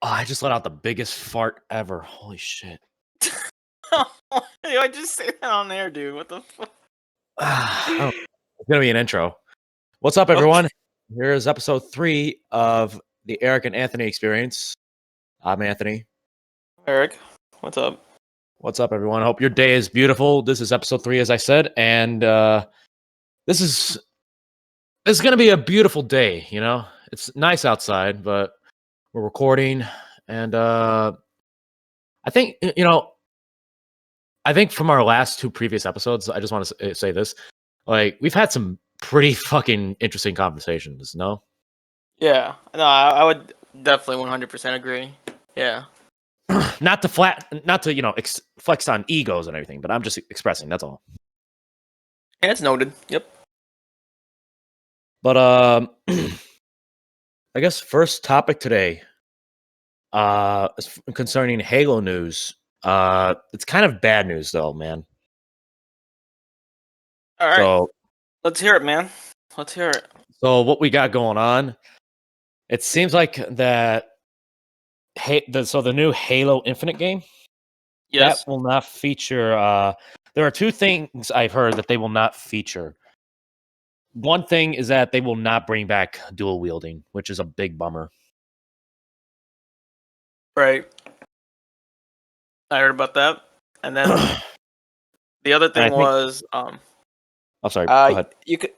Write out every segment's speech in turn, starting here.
Oh, I just let out the biggest fart ever. Holy shit. I just say that on there, dude. What the fuck? Oh, it's going to be an intro. What's up, everyone? Here's episode 3 of the Eric and Anthony experience. I'm Anthony. Eric, what's up? What's up, everyone? I hope your day is beautiful. This is episode 3, as I said, and this is going to be a beautiful day, you know? It's nice outside, but we're recording, and I think, I think from our last 2 previous episodes, I just want to say this. Like, we've had some pretty fucking interesting conversations, no? Yeah, no, I would definitely 100% agree. Yeah. not to flex on egos and everything, but I'm just expressing, that's all. And it's noted. Yep. But I guess first topic today is concerning Halo news. It's kind of bad news though, man. All right. So let's hear it, man. Let's hear it. So what we got going on? It seems like that the new Halo Infinite game, Yes. that will not feature. There are 2 things I've heard that they will not feature. One thing is that they will not bring back dual wielding, which is a big bummer. Right. I heard about that, and then the other thing was I'm sorry. Go ahead.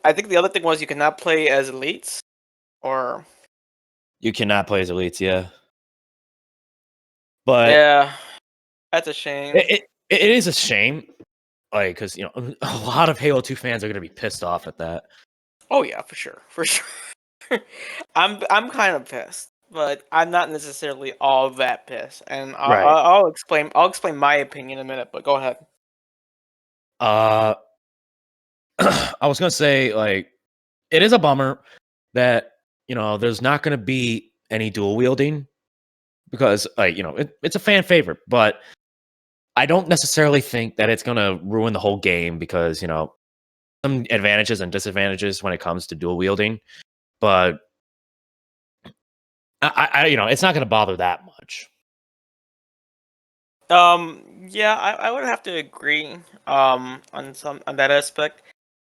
I think the other thing was you cannot play as elites, or you cannot play as elites. Yeah, but yeah, that's a shame. It is a shame, like, because a lot of Halo 2 fans are gonna be pissed off at that. Oh yeah, for sure. I'm kind of pissed, but I'm not necessarily all that pissed, and I'll explain my opinion in a minute. But go ahead. I was gonna say, like, it is a bummer that there's not gonna be any dual wielding because, like, it's a fan favorite, but I don't necessarily think that it's gonna ruin the whole game because some advantages and disadvantages when it comes to dual wielding, but I it's not gonna bother that much. Yeah, I would have to agree on that aspect,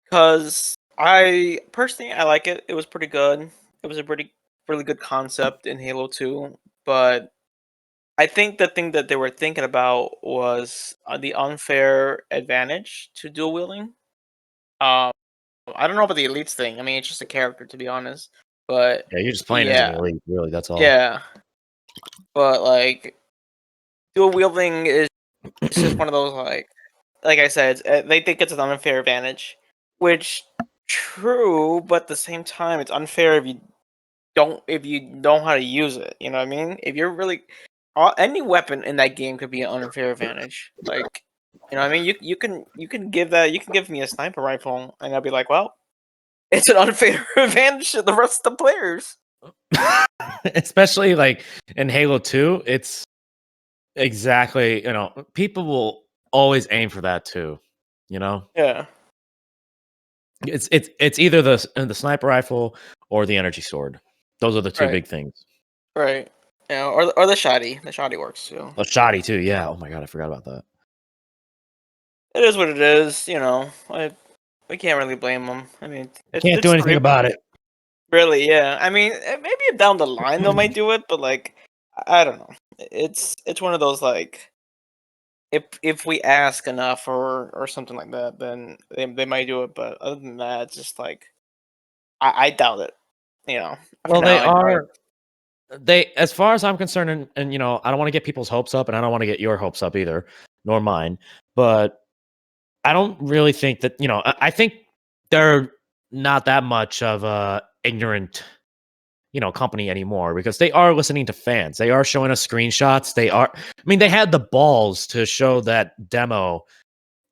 because I personally I like it. It was pretty good. It was a really good concept in Halo 2, but I think the thing that they were thinking about was the unfair advantage to dual wielding. Um, I don't know about the elites thing. I mean, it's just a character, to be honest. But Yeah, you're just playing as an yeah, elite, really. That's all. yeah. But like, dual wielding is just one of those like I said, they think it's an unfair advantage, which true, but at the same time, it's unfair if you know how to use it. You know what I mean? If you're really any weapon in that game could be an unfair advantage. Like, you know what I mean? You can give me a sniper rifle, and I'll be like, well, it's an unfair advantage to the rest of the players. Especially like in Halo 2, it's exactly, people will always aim for that too. Yeah. It's either the sniper rifle or the energy sword. Those are the 2 big things. Right. Yeah, or the shoddy. The shoddy works too. The shoddy too, yeah. Oh my god, I forgot about that. It is what it is, we can't really blame them. I mean, Can't do anything about it. Really, yeah. I mean, maybe down the line they might do it, but like, I don't know. It's one of those like, if we ask enough or something like that, then they might do it. But other than that, it's just like, I doubt it. Well, as far as I'm concerned, and I don't want to get people's hopes up, and I don't want to get your hopes up either, nor mine. But I don't really think that I think they're not that much of a ignorant company anymore, because they are listening to fans. They are showing us screenshots. They had the balls to show that demo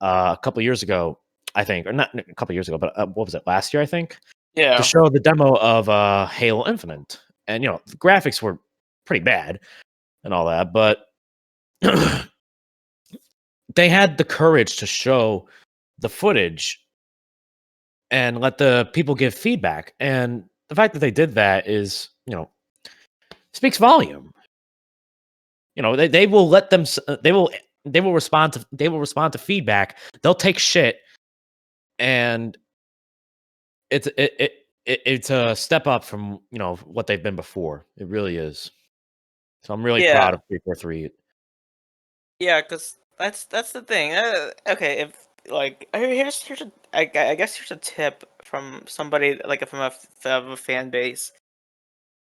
a couple years ago, I think, or not a couple years ago, but what was it, last year, I think? Yeah. To show the demo of Halo Infinite, and the graphics were pretty bad and all that, but they had the courage to show the footage and let the people give feedback, and the fact that they did that is speaks volume. they will let them. They will respond to feedback. They'll take shit, and it's a step up from what they've been before. It really is. So I'm really proud Yeah, of 343. yeah, because that's the thing. Okay, if like here's a I guess here's a tip from somebody like from a fan base.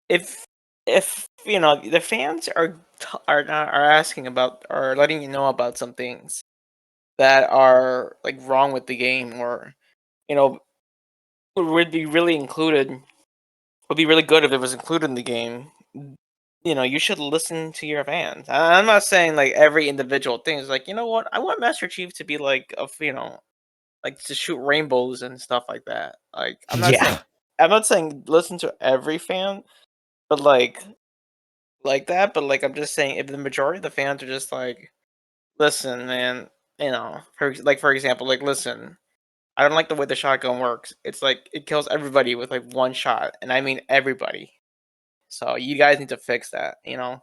If the fans are asking about or letting you know about some things that are like wrong with the game or you know would be really included would be really good if it was included in the game. You should listen to your fans. I'm not saying like every individual thing is like, you know what, I want Master Chief to be like like to shoot rainbows and stuff like that. Like Yeah, I'm not saying listen to every fan, but like that, but like I'm just saying if the majority of the fans are just like, listen, man, for example, like listen, I don't like the way the shotgun works. It's like it kills everybody with like one shot, and I mean everybody. So you guys need to fix that. I don't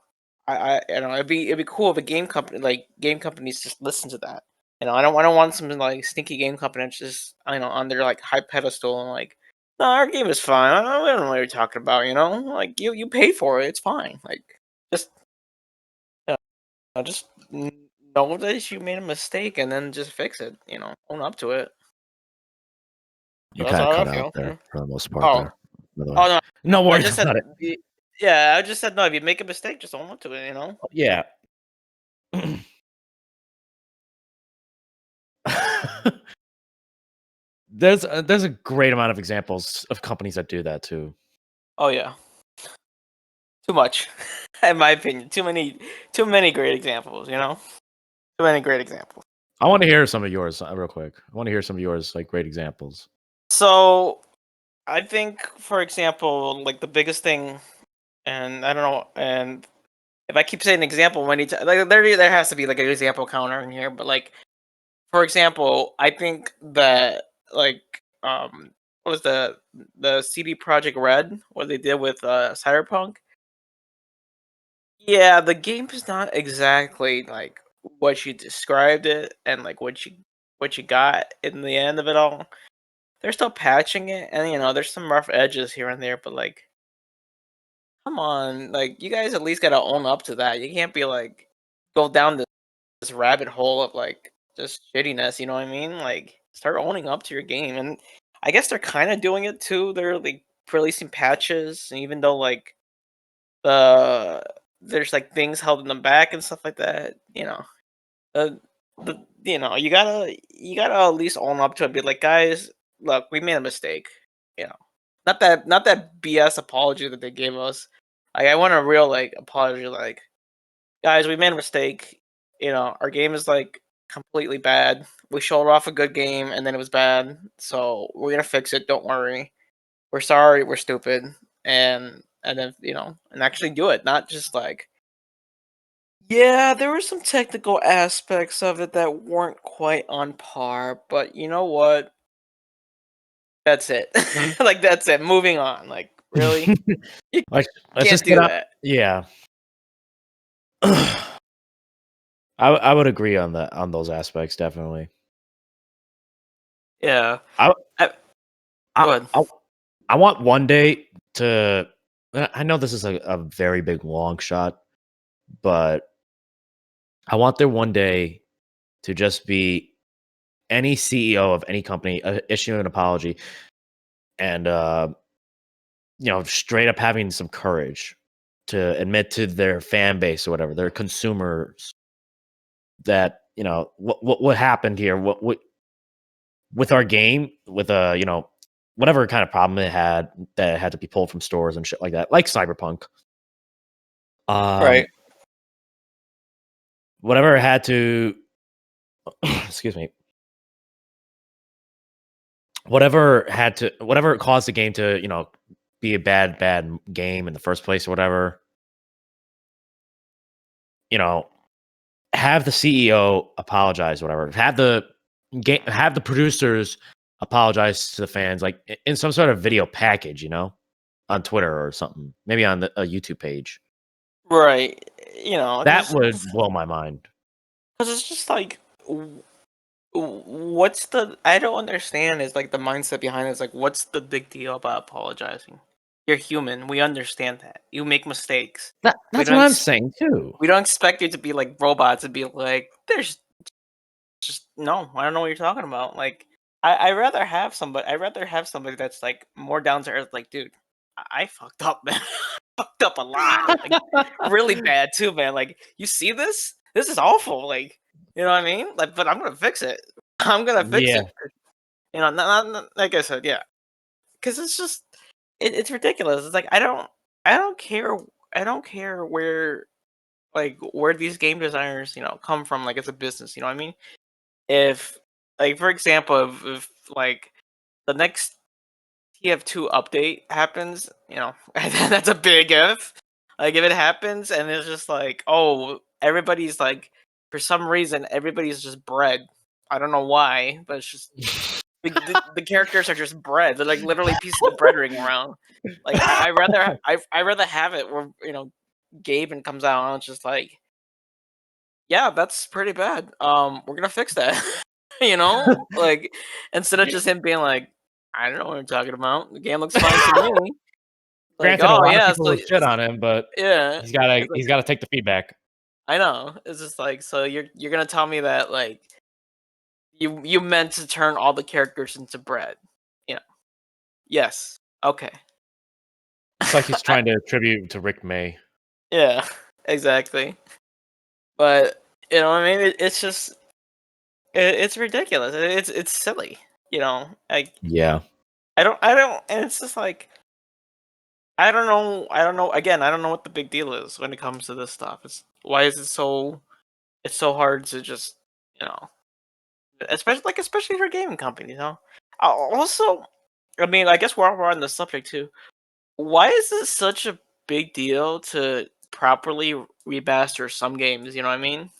know. It'd be cool if a game companies just listen to that. I don't want some like stinky game company that's just on their like high pedestal and like, no, our game is fine. We don't know what you're talking about. Like you pay for it. It's fine. Like just you just know that you made a mistake and then just fix it. Own up to it. you So that's kind of how I cut out feel. there for the most part Oh, there. By the way, oh no, no I worries just said about it. yeah. I just said no. If you make a mistake, just own up to it. Yeah. There's a great amount of examples of companies that do that too. Oh yeah. Too much, in my opinion. Too many great examples. Too many great examples. I want to hear some of yours real quick. I want to hear some of yours, like great examples. So I think, for example, like the biggest thing, and I don't know, and if I keep saying example many times, like there has to be like an example counter in here. But like, for example, I think that like what was the CD Project Red, what they did with Cyberpunk. Yeah, the game is not exactly like what you described it and like what you got in the end of it all. They're still patching it and there's some rough edges here and there, but like come on, like you guys at least gotta own up to that. You can't be like go down this rabbit hole of like just shittiness, you know what I mean? Like start owning up to your game. And I guess they're kinda doing it too. They're like releasing patches and even though like the there's like things holding them back and stuff like that. Uh, you gotta at least own up to it. Be like, guys, look, we made a mistake. You know, not that BS apology that they gave us. Like, I want a real like apology. Like, guys, we made a mistake. Our game is like completely bad. We showed off a good game and then it was bad. So we're gonna fix it. Don't worry. We're sorry. We're stupid. And then and actually do it. Not just like, yeah, there were some technical aspects of it that weren't quite on par, but you know what? That's it. Like that's it. Moving on. Like really, you Like, let's can't just get do out. that. Yeah. I would agree on that on those aspects definitely. Yeah. I I, I Go ahead. I, I want one day to. I know this is a very big long shot, but I want there one day to just be any CEO of any company issuing an apology and straight up having some courage to admit to their fan base or whatever, their consumers that what happened here, what with our game, with whatever kind of problem it had that had to be pulled from stores and shit like that, like Cyberpunk. Right. Um, whatever it had to, excuse me, whatever caused the game to be a bad game in the first place or whatever. You know, have the CEO apologize, whatever. Have the producers apologize to the fans, like in some sort of video package, on Twitter or something, maybe on a YouTube page. Right. you know, That would blow my mind. because it's just like, what's the? I don't understand. Is like the mindset behind it is like, what's the big deal about apologizing? You're human. We understand that you make mistakes. We That's what don't. I'm saying too. We don't expect you to be like robots and be like, there's just no. I don't know what you're talking about. Like, I rather have somebody. I rather have somebody that's like more down to earth. Like, dude, I fucked up, man. Fucked up a lot. Like, really bad too, man. Like, you see this? This is awful. Like, you know what I mean? Like, but I'm gonna fix it. I'm gonna fix Yeah. it. You know, like I said, yeah. Because it's just, it's ridiculous. It's like I don't care. I don't care where like where these game designers, come from. Like, it's a business. You know what I mean? If like for example, if like the next TF2 update happens, that's a big if. Like if it happens and it's just like, oh, everybody's like, for some reason, everybody's just bred. I don't know why, but it's just the characters are just bread. They're like literally pieces of bread ring around. Like I rather have it where Gaben comes out and it's just like, yeah, that's pretty bad. We're gonna fix that. Like instead of just him being like, I don't know what I'm talking about. The game looks fine to me. Like, Granted, a oh lot of yeah, people so will shit on him, but yeah, he's gotta it's like he's gotta take the feedback. I know. It's just like, so you're gonna tell me that like you meant to turn all the characters into bread. You know. Yes. Okay. It's like he's I, trying to attribute to Rick May. yeah, exactly. But you know what I mean? It's just it's ridiculous. It's silly. Like Yeah. I don't, and it's just like I don't know. Again, I don't know what the big deal is when it comes to this stuff. It's why is it so? It's so hard to just you know, especially for gaming companies. Also, I mean, I guess we're on the subject too. Why is this such a big deal to properly remaster some games? You know what I mean?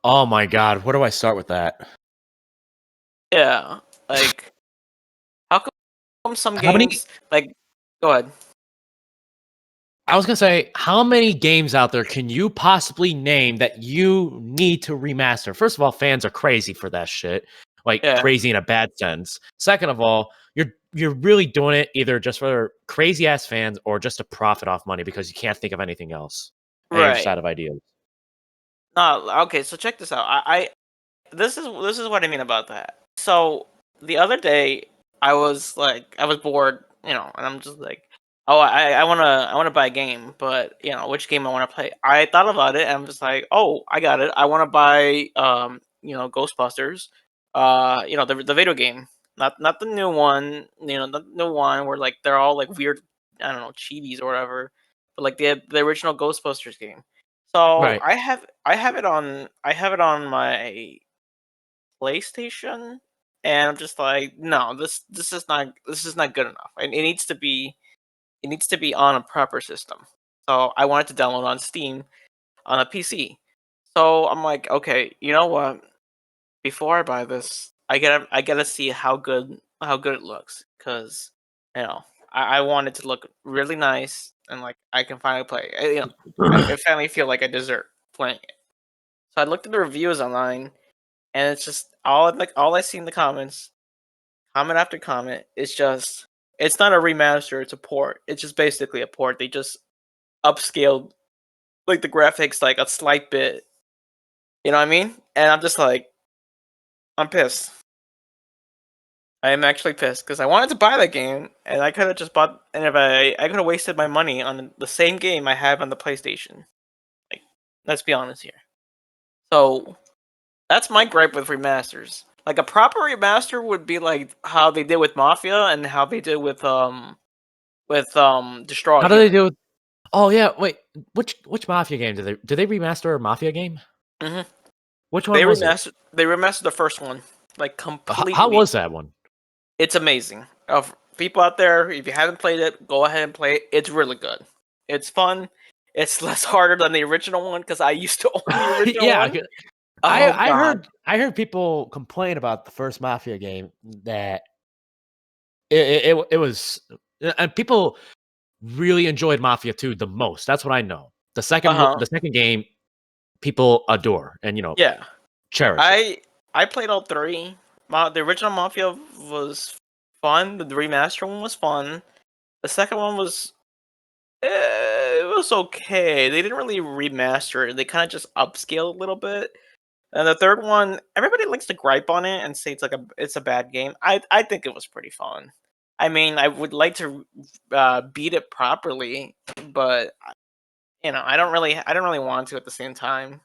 Oh my god, where do I start with that? Yeah. Like, how come some How many games like? Go ahead. I was gonna say, how many games out there can you possibly name that you need to remaster? First of all, fans are crazy for that shit. Like Yeah. crazy in a bad sense. Second of all, you're really doing it either just for crazy ass fans or just to profit off money because you can't think of anything else. And you're just Right. out of ideas. Okay. So check this out. This is what I mean about that. So the other day, I was bored, and I'm just like, oh, I wanna buy a game, but which game I want to play. I thought about it, and I'm just like, oh, I got it. I want to buy Ghostbusters, the video game, not the new one, not the new one where like they're all like weird, I don't know, chibies or whatever, but like the original Ghostbusters game. So Right. I have it on my PlayStation, and I'm just like, no, this is not good enough, and it needs to be on a proper system. So I wanted to download on Steam on a PC. So I'm like, okay, you know what? Before I buy this, I gotta see how good it looks, because you know I want it to look really nice and like I can finally play. I finally feel like I deserve playing it. So I looked at the reviews online, and it's just all I see in the comments, comment after comment. It's not a remaster, it's a port. It's just basically a port. They just upscaled like the graphics like a slight bit. You know what I mean? And I'm just like, I'm pissed. I am actually pissed because I wanted to buy that game, and I could have just bought. And if I could have wasted my money on the same game I have on the PlayStation. Like, let's be honest here. So that's my gripe with remasters. Like a proper remaster would be like how they did with Mafia and how they did with Destroy All How do they Human. do it? Oh yeah, wait. Which Mafia game did they remaster a Mafia game? hmm Which one They was it? remastered the first one like How completely. was that one? It's amazing. Of people out there, if you haven't played it, go ahead and play it. It's really good. It's fun. It's less harder than the original one because I used to own the original Yeah, one. Oh I god. heard people complain about the first Mafia game that it was and people really enjoyed Mafia 2 the most. That's what I know. The second game, people adore and Yeah. cherish it. I played all three. The original Mafia was fun. The remaster one was fun. The second one was it was okay. They didn't really remaster it. They kind of just upscaled a little bit. And the third one, everybody likes to gripe on it and say it's a bad game. I think it was pretty fun. I mean, I would like to beat it properly, but I don't really want to at the same time.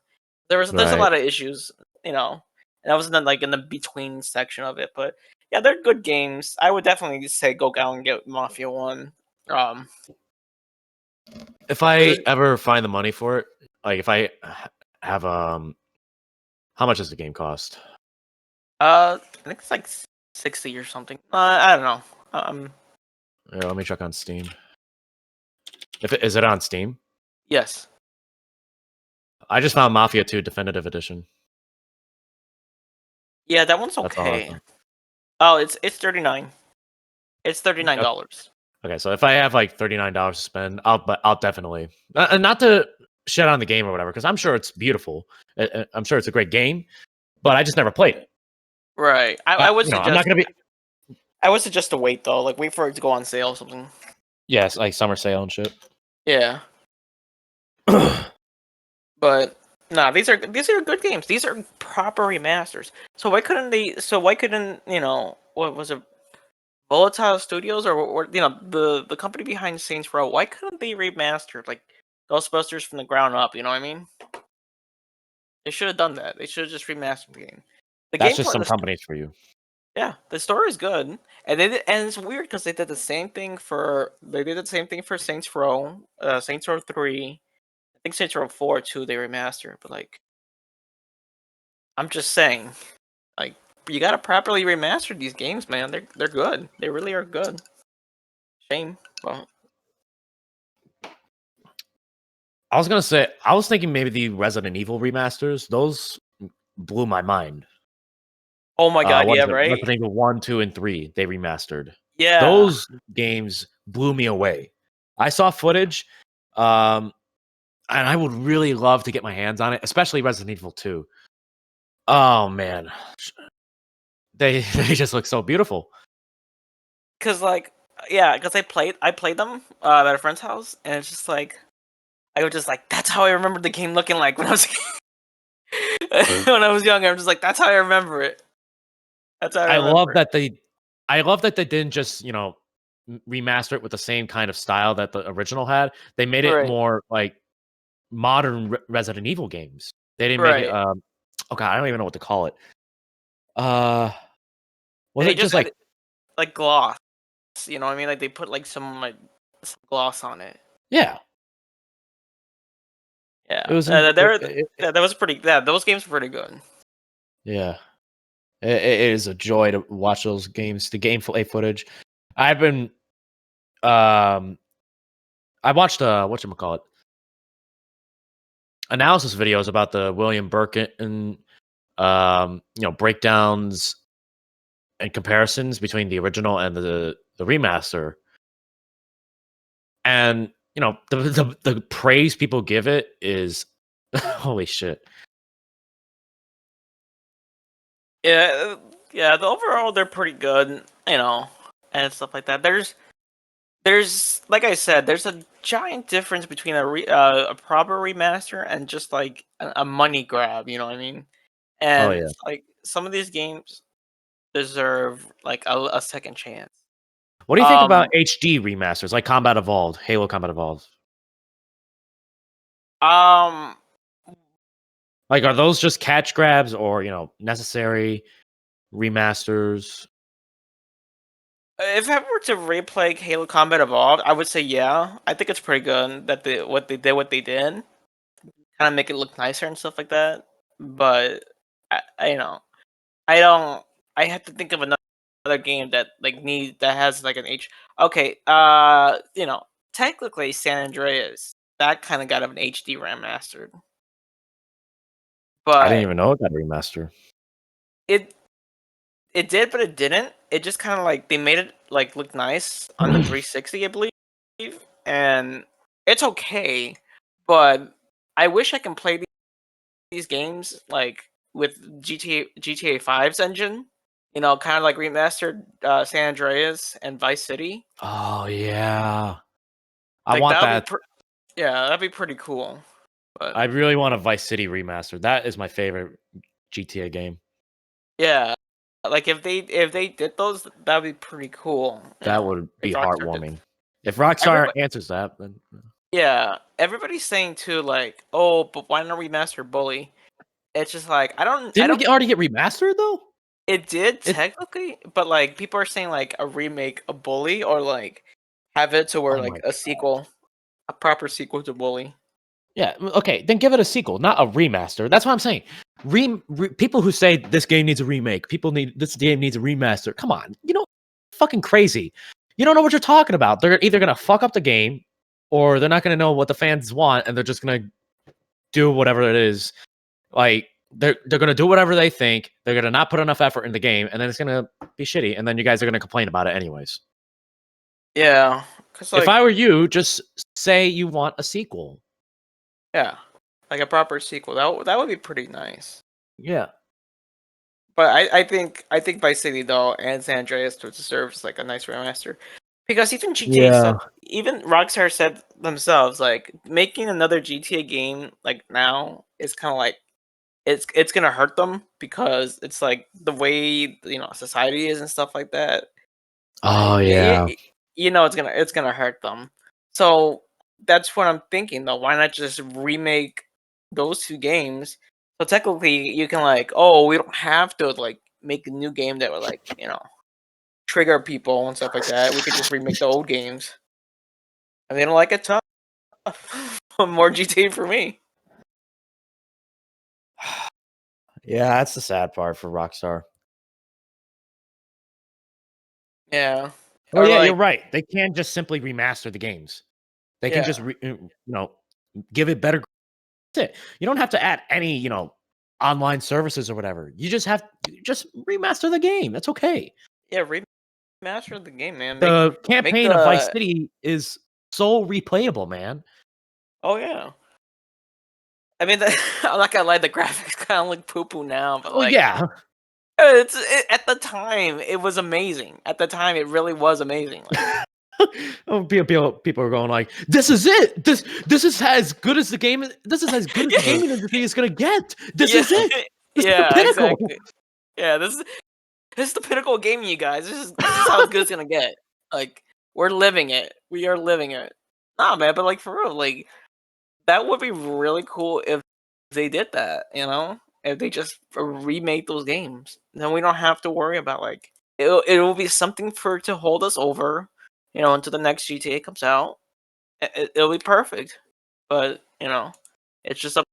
There's a Right. lot of issues, and I was in in the between section of it, but yeah, they're good games. I would definitely say go out and get Mafia 1. Um, If I uh, ever find the money for it, like if I have how much does the game cost? I think it's like 60 or something. I don't know. Yeah, let me check on Steam. Is it on Steam? Yes. I just found Mafia 2 Definitive Edition. Yeah, that one's That's all I okay. found. Oh, it's 39. It's $39. Okay, so if I have like $39 to spend, I'll definitely not to shit on the game or whatever, because I'm sure it's beautiful. I'm sure it's a great game, but I just never played it. Right. I would I'm not suggest gonna be. I would suggest to wait though. Like wait for it to go on sale or something. Yes, like summer sale and shit. Yeah. But nah, these are good games. These are proper remasters. So why couldn't they? So why couldn't what was it? Volatile Studios or the company behind Saints Row? Why couldn't they remaster like Ghostbusters from the ground up? You know what I mean? They should have done that. They should have just remastered the game. The That's gameplay, just some companies for you. yeah, the story is good, and and it's weird because they did the same thing for Saints Row, Saints Row 3. I think Saints Row 4 too. They remastered, but like I'm just saying, like you gotta properly remaster these games, man. They're good. They really are good. Shame. Well, I was gonna say, I was thinking maybe the Resident Evil remasters. Those blew my mind. oh my god, What yeah, is it? right? Resident Evil 1, 2, and 3. They remastered. Yeah, Those games blew me away. I saw footage, um, and I would really love to get my hands on it, especially Resident Evil 2. Oh man, they they just look so beautiful. cause like cause I played them at a friend's house, and it's just like I was just like that's how I remember the game looking like when I was when I was younger. I'm just like that's how I remember it. That's how I I love remember it. that they didn't just remaster it with the same kind of style that the original had. They made it Right, more like modern Resident Evil games. They didn't make it. right. Oh god, I don't even know what to call it. Uh, was They it just just like added like gloss. You know what I mean? Like they put like some gloss on it. yeah? It Yeah, was in. that was pretty. Yeah, those games were pretty good. Yeah, it is a joy to watch those games. The gameplay footage. I've been um, I watched whatchamacallit, analysis videos about the William Birkin breakdowns and comparisons between the original and the remaster. And the praise people give it is holy shit. Yeah, yeah. The overall, they're pretty good. And stuff like that. There's like I said, there's a giant difference between a proper remaster and just like a money grab. You know what I mean? Oh And yeah. it's like some of these games deserve like a second chance. What do you think about Um, HD remasters like Combat Evolved, Halo Combat Evolved? um, Like, are those just catch grabs or necessary remasters? if I were to replay Halo Combat Evolved, I would say yeah. I think it's pretty good that what they did, kind of make it look nicer and stuff like that. But I I don't. I have to think of another game that that has like an H. Okay, technically San Andreas that kind of got an HD remastered, I didn't but even know it got a remaster. it it did, but it didn't. It just kind of like they made it like look nice on the 360, I believe, and it's okay. but I wish I can play these games like with GTA 5's engine. You know, kind of like remastered San Andreas and Vice City. Oh yeah, I Like want that would that. be yeah, that'd be pretty cool. But I really want a Vice City remaster. That is my favorite GTA game. yeah, like if they did those, that'd be pretty cool. You That know, would if be Rockstar did. heartwarming. If Rockstar Everybody, answers that, then yeah, everybody's saying too, like, oh, but why not remaster Bully? It's just like I didn't don't. already get remastered though? It did It. technically, but like people are saying like a remake of Bully or like have it to where Oh like my a god. sequel, a proper sequel to Bully. Yeah. Okay. Then give it a sequel, not a remaster. That's what I'm saying. People who say this game needs a remake, this game needs a remaster. Come on, fucking crazy. You don't know what you're talking about. They're either gonna fuck up the game, or they're not gonna know what the fans want, and they're just gonna do whatever it is. Like they're gonna do whatever they think. They're gonna not put enough effort in the game, and then it's gonna be shitty. And then you guys are gonna complain about it anyways. Yeah, cause If I like were you, just say you want a sequel. yeah, like a proper sequel that would be pretty nice. Yeah. But I think Vice City though and San Andreas deserves like a nice remaster because even GTA Yeah. said even Rockstar said themselves like making another GTA game like now is kind of like it's gonna hurt them because it's like the way society is and stuff like that. Oh Like yeah. it's gonna hurt them. So that's what I'm thinking though. Why not just remake those two games? So technically, you can like, oh, we don't have to like make a new game that would like trigger people and stuff like that. We could just remake the old games. And they don't like it tough. More GTA for me. Yeah, that's the sad part for Rockstar. Yeah. Well, Or yeah, you're like right. They can't just simply remaster the games. They can just, yeah. give it better. That's it. You don't have to add any, online services or whatever. You just remaster the game. That's okay. Yeah, remaster the game, man. The Make campaign of Vice the City is so replayable, man. oh yeah. I mean, I'm not gonna lie, the graphics kind of look poo poo now, but Oh like, yeah. at the time, it was amazing. At the time, it really was amazing. Like, Oh, people are going like, "This is it. This is as good as the game. This is as good as the gaming industry is gonna get. This yeah, is it. This is the yeah, pinnacle." exactly. Yeah, this is the pinnacle of gaming, you guys. This is how good it's gonna get. Like, we're living it. We are living it. Nah, man, but like for real, like that would be really cool if they did that. If they just remade those games, then we don't have to worry about like it'll be something for to hold us over, until the next GTA comes out. It'll be perfect, but it's just up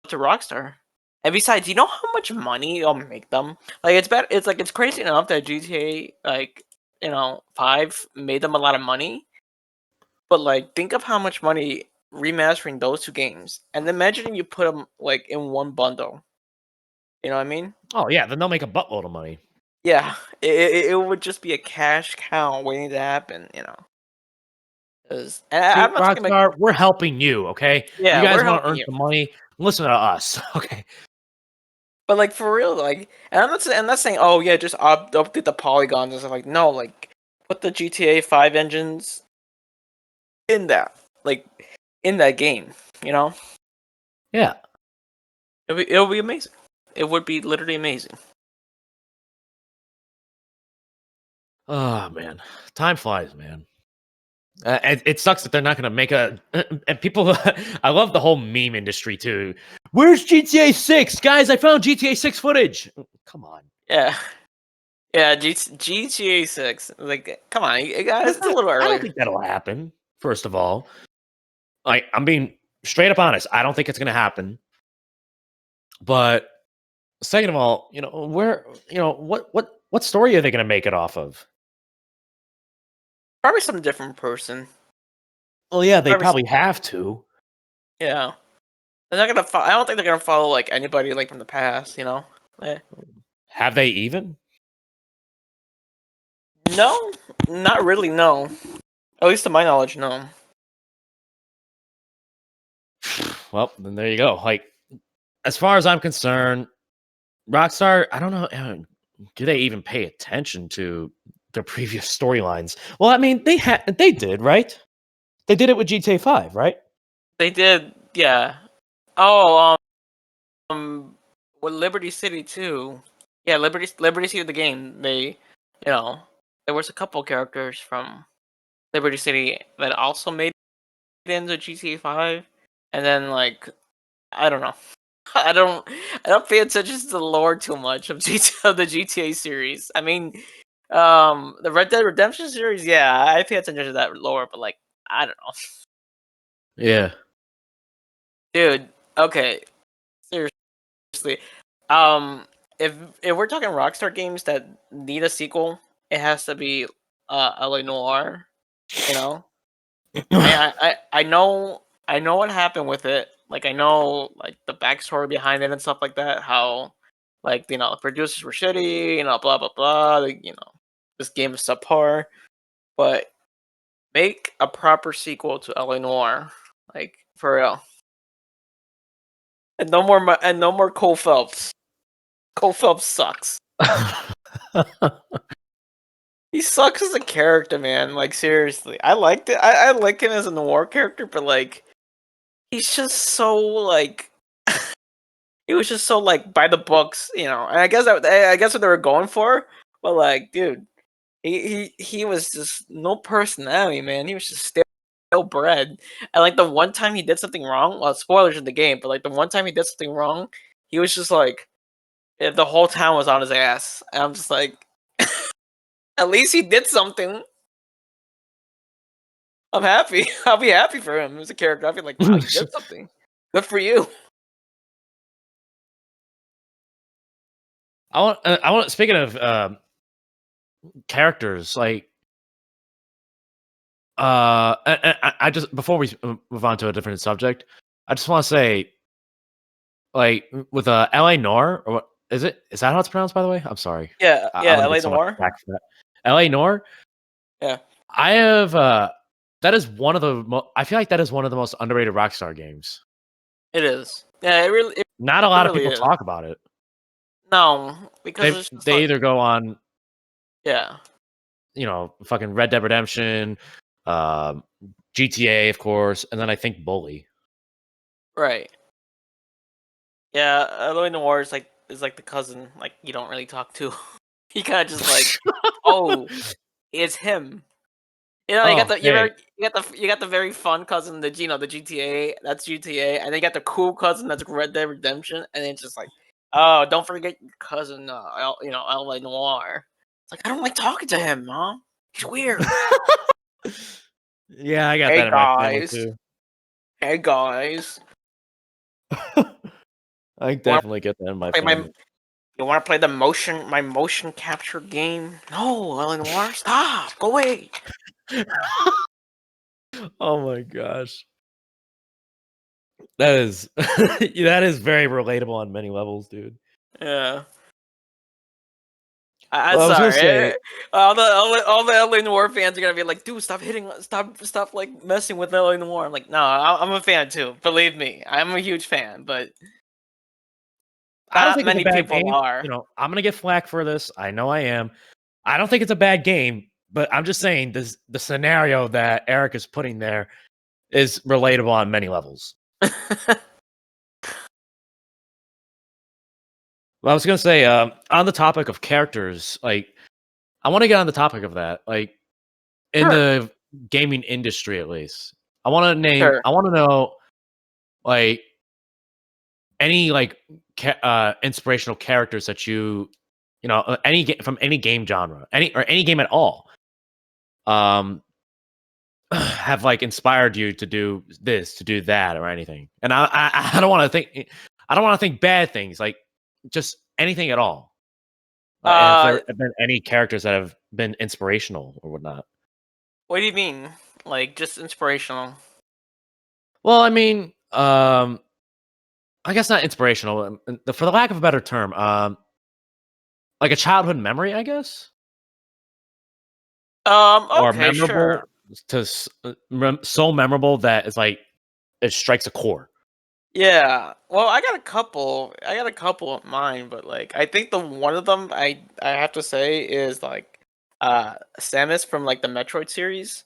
to Rockstar. And besides, you know how much money it'll make them? Like it's bad. It's like it's crazy enough that GTA 5 made them a lot of money, but like think of how much money remastering those two games, and imagine you put them like in one bundle. You know what I mean? Oh yeah, then they'll make a buttload of money. Yeah, it would just be a cash cow waiting to happen. 'Cause- and See, I'm not talking about Rockstar, we're helping you. Okay, you yeah, guys we're want to helping earn you. some money? Listen to us. Okay. But like for real, like, and I'm not saying, oh yeah, just update the polygons and stuff. Like, no, like, put the GTA 5 engines in that, like, in that game. You know, Yeah. it'll be amazing. It would be literally amazing. Oh man, time flies, man. It sucks that they're not going to make a. And people, I love the whole meme industry too. Where's GTA 6, guys? I found GTA 6 footage. Come on, Yeah, yeah. GTA 6. Like, come on, you guys, that's it's a not. little I don't earlier. think that'll happen. First of all, like I'm being straight up honest. I don't think it's going to happen. But second of all, where, what story are they going to make it off of? Probably some different person. Well, yeah, they Probably, probably have to. yeah. They're not gonna. I don't think they're gonna follow like anybody like from the past. Eh. Have they even? No, not really. No, at least to my knowledge, no. well, then there you go. Like, as far as I'm concerned, Rockstar, I don't know, do they even pay attention to their previous storylines? Well, I mean, they did, right? They did it with GTA 5, right? They did, yeah. Oh, with Liberty City too. Yeah, Liberty City the game. There was a couple characters from Liberty City that also made it into GTA 5, and then like I don't know. I don't I don't pay attention to the lore too much of the GTA series. I mean, the Red Dead Redemption series, yeah, I pay attention to that lore, but like I don't know, Yeah. dude. Okay, seriously, um, if we're talking Rockstar games that need a sequel, it has to be LA Noire. You know, I know what happened with it. Like I know like the backstory behind it and stuff like that. How like the producers were shitty. Blah blah blah. Like, this game is subpar. But make a proper sequel to LA Noire, like for real. And no more Cole Phelps. Cole Phelps sucks. He sucks as a character, man. Like seriously, I liked it. I like him as a noir character, but like he's just so like he was just so like by the books, And I guess what they were going for, but like, dude, he was just no personality, man. He was just stale bread. And like the one time he did something wrong, well, spoilers in the game, but like the one time he did something wrong, he was just like the whole town was on his ass. And I'm just like, at least he did something. I'm happy. I'll be happy for him as a character. I'll be like, wow, you did something. Good for you. I want. Speaking of characters, like, I just before we move on to a different subject, I just want to say, like, with L.A. Noir, or what is it? Is that how it's pronounced? By the way, I'm sorry. Yeah, I'm yeah, gonna LA get so much Noir. back for that. L.A. Noir. Yeah, I have. That is one of the. I feel like that is one of the most underrated Rockstar games. it is. Yeah, it Not a lot of really people is. talk about it. No, because it's just They like, either go on, yeah, fucking Red Dead Redemption, um, GTA, of course, and then I think Bully. right. Yeah, LA Noir is like the cousin like you don't really talk to. He kind of just like, oh, it's him. You got Oh, hey. you got the very fun cousin, the GTA, that's GTA, and then you got the cool cousin that's Red Dead Redemption, and then it's just like, oh, don't forget your cousin, LA Noir. It's like I don't like talking to him, mom. He's weird. Yeah, I got Hey that in my family guys, too. hey guys, I you want definitely get that in my to play family. you want to play my motion capture game? No, LA Noir, stop, go away. Oh my gosh. That is that is very relatable on many levels, dude. Yeah. I'm Well, I was gonna sorry. say, All the LA Noir fans are gonna be like, dude, stop like messing with LA Noir. I'm like, no, I'm a fan too. Believe me, I'm a huge fan, but I don't not think it's a many bad people game. are. I'm gonna get flack for this. I know I am. I don't think it's a bad game, but I'm just saying the scenario that Eric is putting there is relatable on many levels. Well, I was gonna say, on the topic of characters, like, I want to get on the topic of that, like, in Sure, the gaming industry at least. sure. I want to know, like, any like inspirational characters that from any game genre, any game at all, um, have like inspired you to do this, to do that, or anything. And I don't want to think, bad things, like just anything at all. Have Uh, there been any characters that have been inspirational or whatnot? what do you mean? Like just inspirational? Well, I mean, I guess not inspirational. For the lack of a better term, like a childhood memory, I guess, or Okay, sure. memorable so memorable that it's like it strikes a chord. Yeah. Well, I got a couple. I got a couple of mine, but like I think the one of them I have to say is like Samus from like the Metroid series.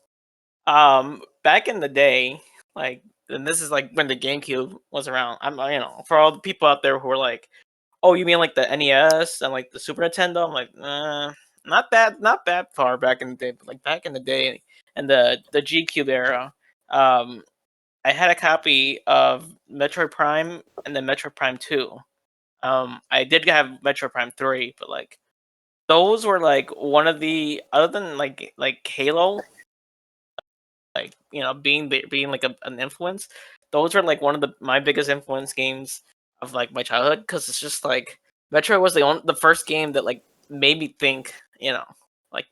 Back in the day, like, and this is like when the GameCube was around. For all the people out there who are like, "Oh, you mean like the NES and like the Super Nintendo?" I'm like, not that far back in the day, but like back in the day and the GCube era. Um, I had a copy of Metroid Prime and then Metroid Prime 2. I did have Metroid Prime 3, but like those were like one of the other than like Halo, like being like an influence. Those were like one of my biggest influence games of like my childhood because it's just like Metroid was the first game that like made me think, like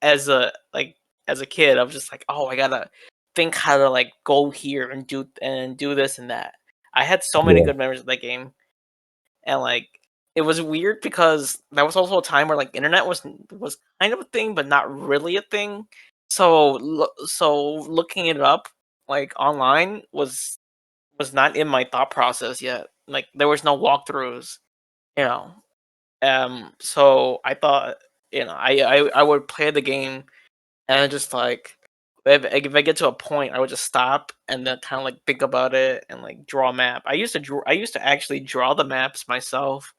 as a like as a kid, I was just like, oh, I gotta think how to like go here and do this and that. I had so many Yeah. good memories of that game, and like it was weird because that was also a time where like internet was kind of a thing, but not really a thing. So looking it up like online was not in my thought process yet. Like there was no walkthroughs, you know. So I thought, I would play the game and just like if I get to a point, I would just stop and then kind of like think about it and like draw a map. I used to actually draw the maps myself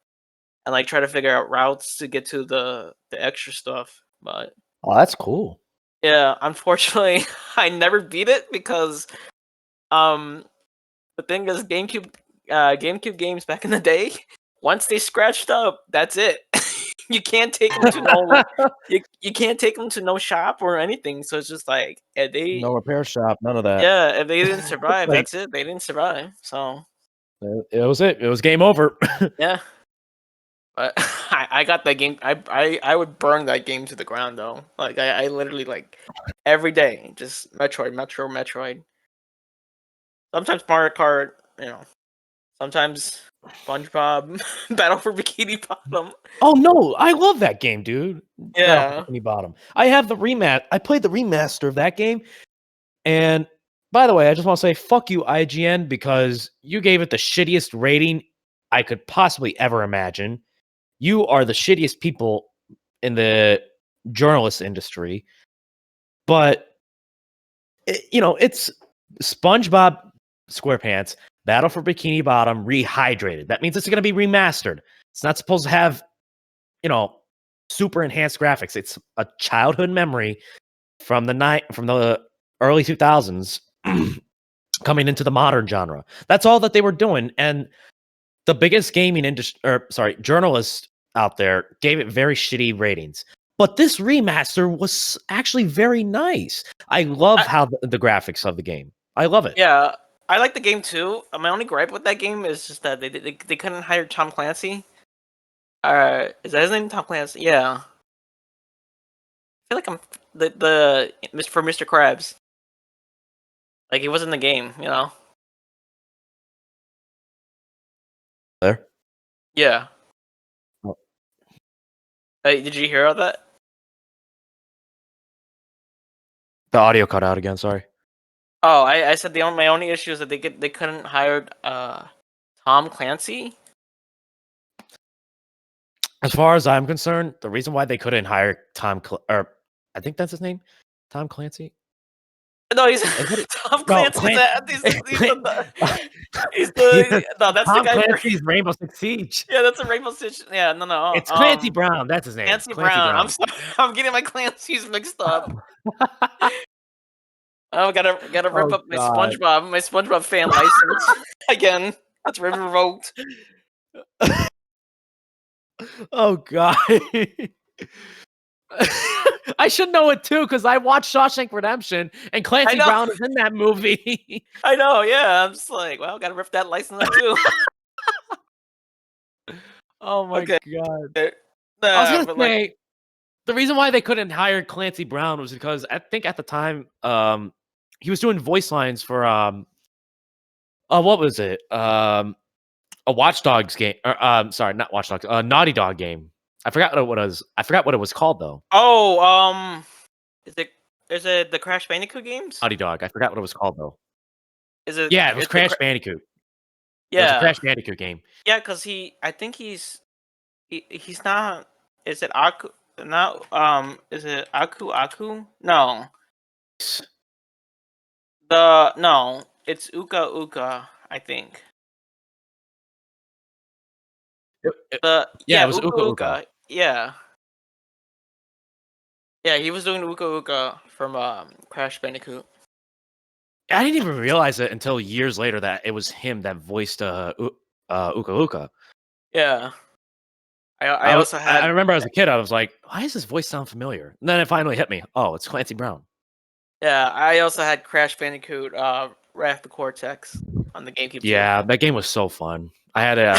and like try to figure out routes to get to the extra stuff. But Oh, that's cool. yeah, unfortunately, I never beat it because um the thing is GameCube games back in the day, once they scratched up, that's it. You can't take them to you can't take them to no shop or anything. So it's just like No repair shop, none of that. if they didn't survive, Like, that's it. They didn't survive. So it was it. It was game over. yeah. But I got that game. I would burn that game to the ground though. Like I literally like every day just Metroid. Sometimes Mario Kart, sometimes SpongeBob, Battle for Bikini Bottom. Oh, no, I love that game, dude. Battle for Yeah. Bikini Bottom. I have the I played the remaster of that game, and by the way, I just wanna say, fuck you, IGN, because you gave it the shittiest rating I could possibly ever imagine. You are the shittiest people in the journalist industry, but, it's SpongeBob SquarePants, Battle for Bikini Bottom, rehydrated. That means it's gonna be remastered. It's not supposed to have you know, super enhanced graphics. It's a childhood memory from the early 2000s coming into the modern genre. That's all that they were doing, and the biggest gaming industry, or sorry, journalists out there gave it very shitty ratings. But this remaster was actually very nice. I love I, how the graphics of the game. I love it. yeah. I like the game too. My only gripe with that game is just that they couldn't hire Tom Clancy. Is that his name? Tom Clancy? Yeah. I feel like I'm for Mr. Krabs. Like he was in the game, you know? There, Yeah. oh, Hey, did you hear all that? the audio cut out again. Sorry. Oh, I said my only issue is that they couldn't hire Tom Clancy. As far as I'm concerned, the reason why they couldn't hire or I think that's his name, Tom Clancy. No, he's Is it? Tom No, Clancy's Clancy. he's Yeah, the no, that's the Tom guy for Clancy's Rainbow Six Siege. yeah, that's a Rainbow Six. Yeah, no. It's Clancy Brown. That's his name. Clancy Clancy Brown. I'm Brown. sorry, I'm getting my Clancy's mixed up. Oh, gotta rip Oh up god. My SpongeBob fan license again. That's revoked. Oh god. I should know it too because I watched Shawshank Redemption and I Clancy know, Brown is in that movie. I know. Yeah, I'm just like, well, gotta rip that license up too. Oh my Okay, god. I was gonna but like, say the reason why they couldn't hire Clancy Brown was because I think at the time, he was doing voice lines for what was it? A Watch Dogs game. Or, sorry, not Watch Dogs. A Naughty Dog game. I forgot what it was. I forgot what it was called though. oh, is it the Crash Bandicoot games? Naughty Dog. I forgot what it was called though. Is it Yeah, it was is the Crash Bandicoot. It was a Yeah, Crash Bandicoot game. yeah, because I think he's not. Is it Aku? Not is it Aku? No, no, it's Uka Uka. I think Yeah, it yeah, was Uka Uka Uka. Uka. Yeah, yeah, he was doing Uka Uka from Crash Bandicoot. I didn't even realize it until years later that it was him that voiced Uka Uka. Yeah, I also I had remember as a kid, I was like, "Why does his voice sound familiar?" And then it finally hit me. Oh, it's Clancy Brown. yeah, I also had Crash Bandicoot Wrath of the Cortex on the GameCube too. Yeah, that game was so fun. I had it on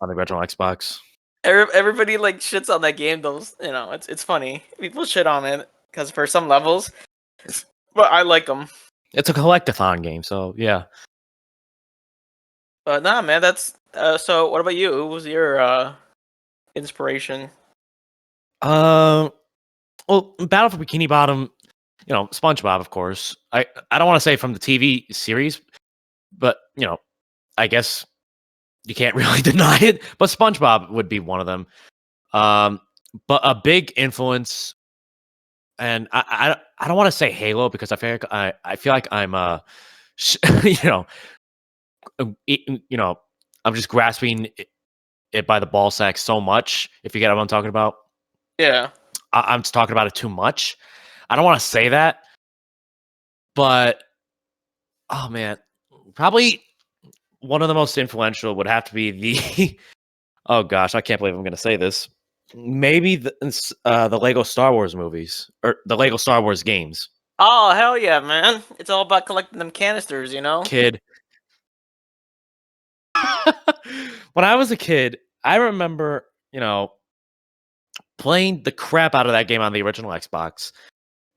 on the original Xbox. Everybody like shits on that game though. You know, it's funny. People shit on it because for some levels, but I like them. It's a collectathon game, so yeah. But nah, man, that's so. What about you? Who was your inspiration? Um, well, Battle for Bikini Bottom, SpongeBob, of course. I don't want to say from the TV series, but I guess you can't really deny it. But SpongeBob would be one of them. Um, but a big influence, and I don't want to say Halo because I feel like I'm you know I'm just grasping it by the ball sack so much. If you get what I'm talking about, Yeah, I'm just talking about it too much. I don't want to say that, but oh man, probably one of the most influential would have to be the oh gosh, I can't believe I'm going to say this. Maybe the Lego Star Wars movies or the Lego Star Wars games. oh hell yeah, man! It's all about collecting them canisters, you know. Kid, when I was a kid, I remember playing the crap out of that game on the original Xbox,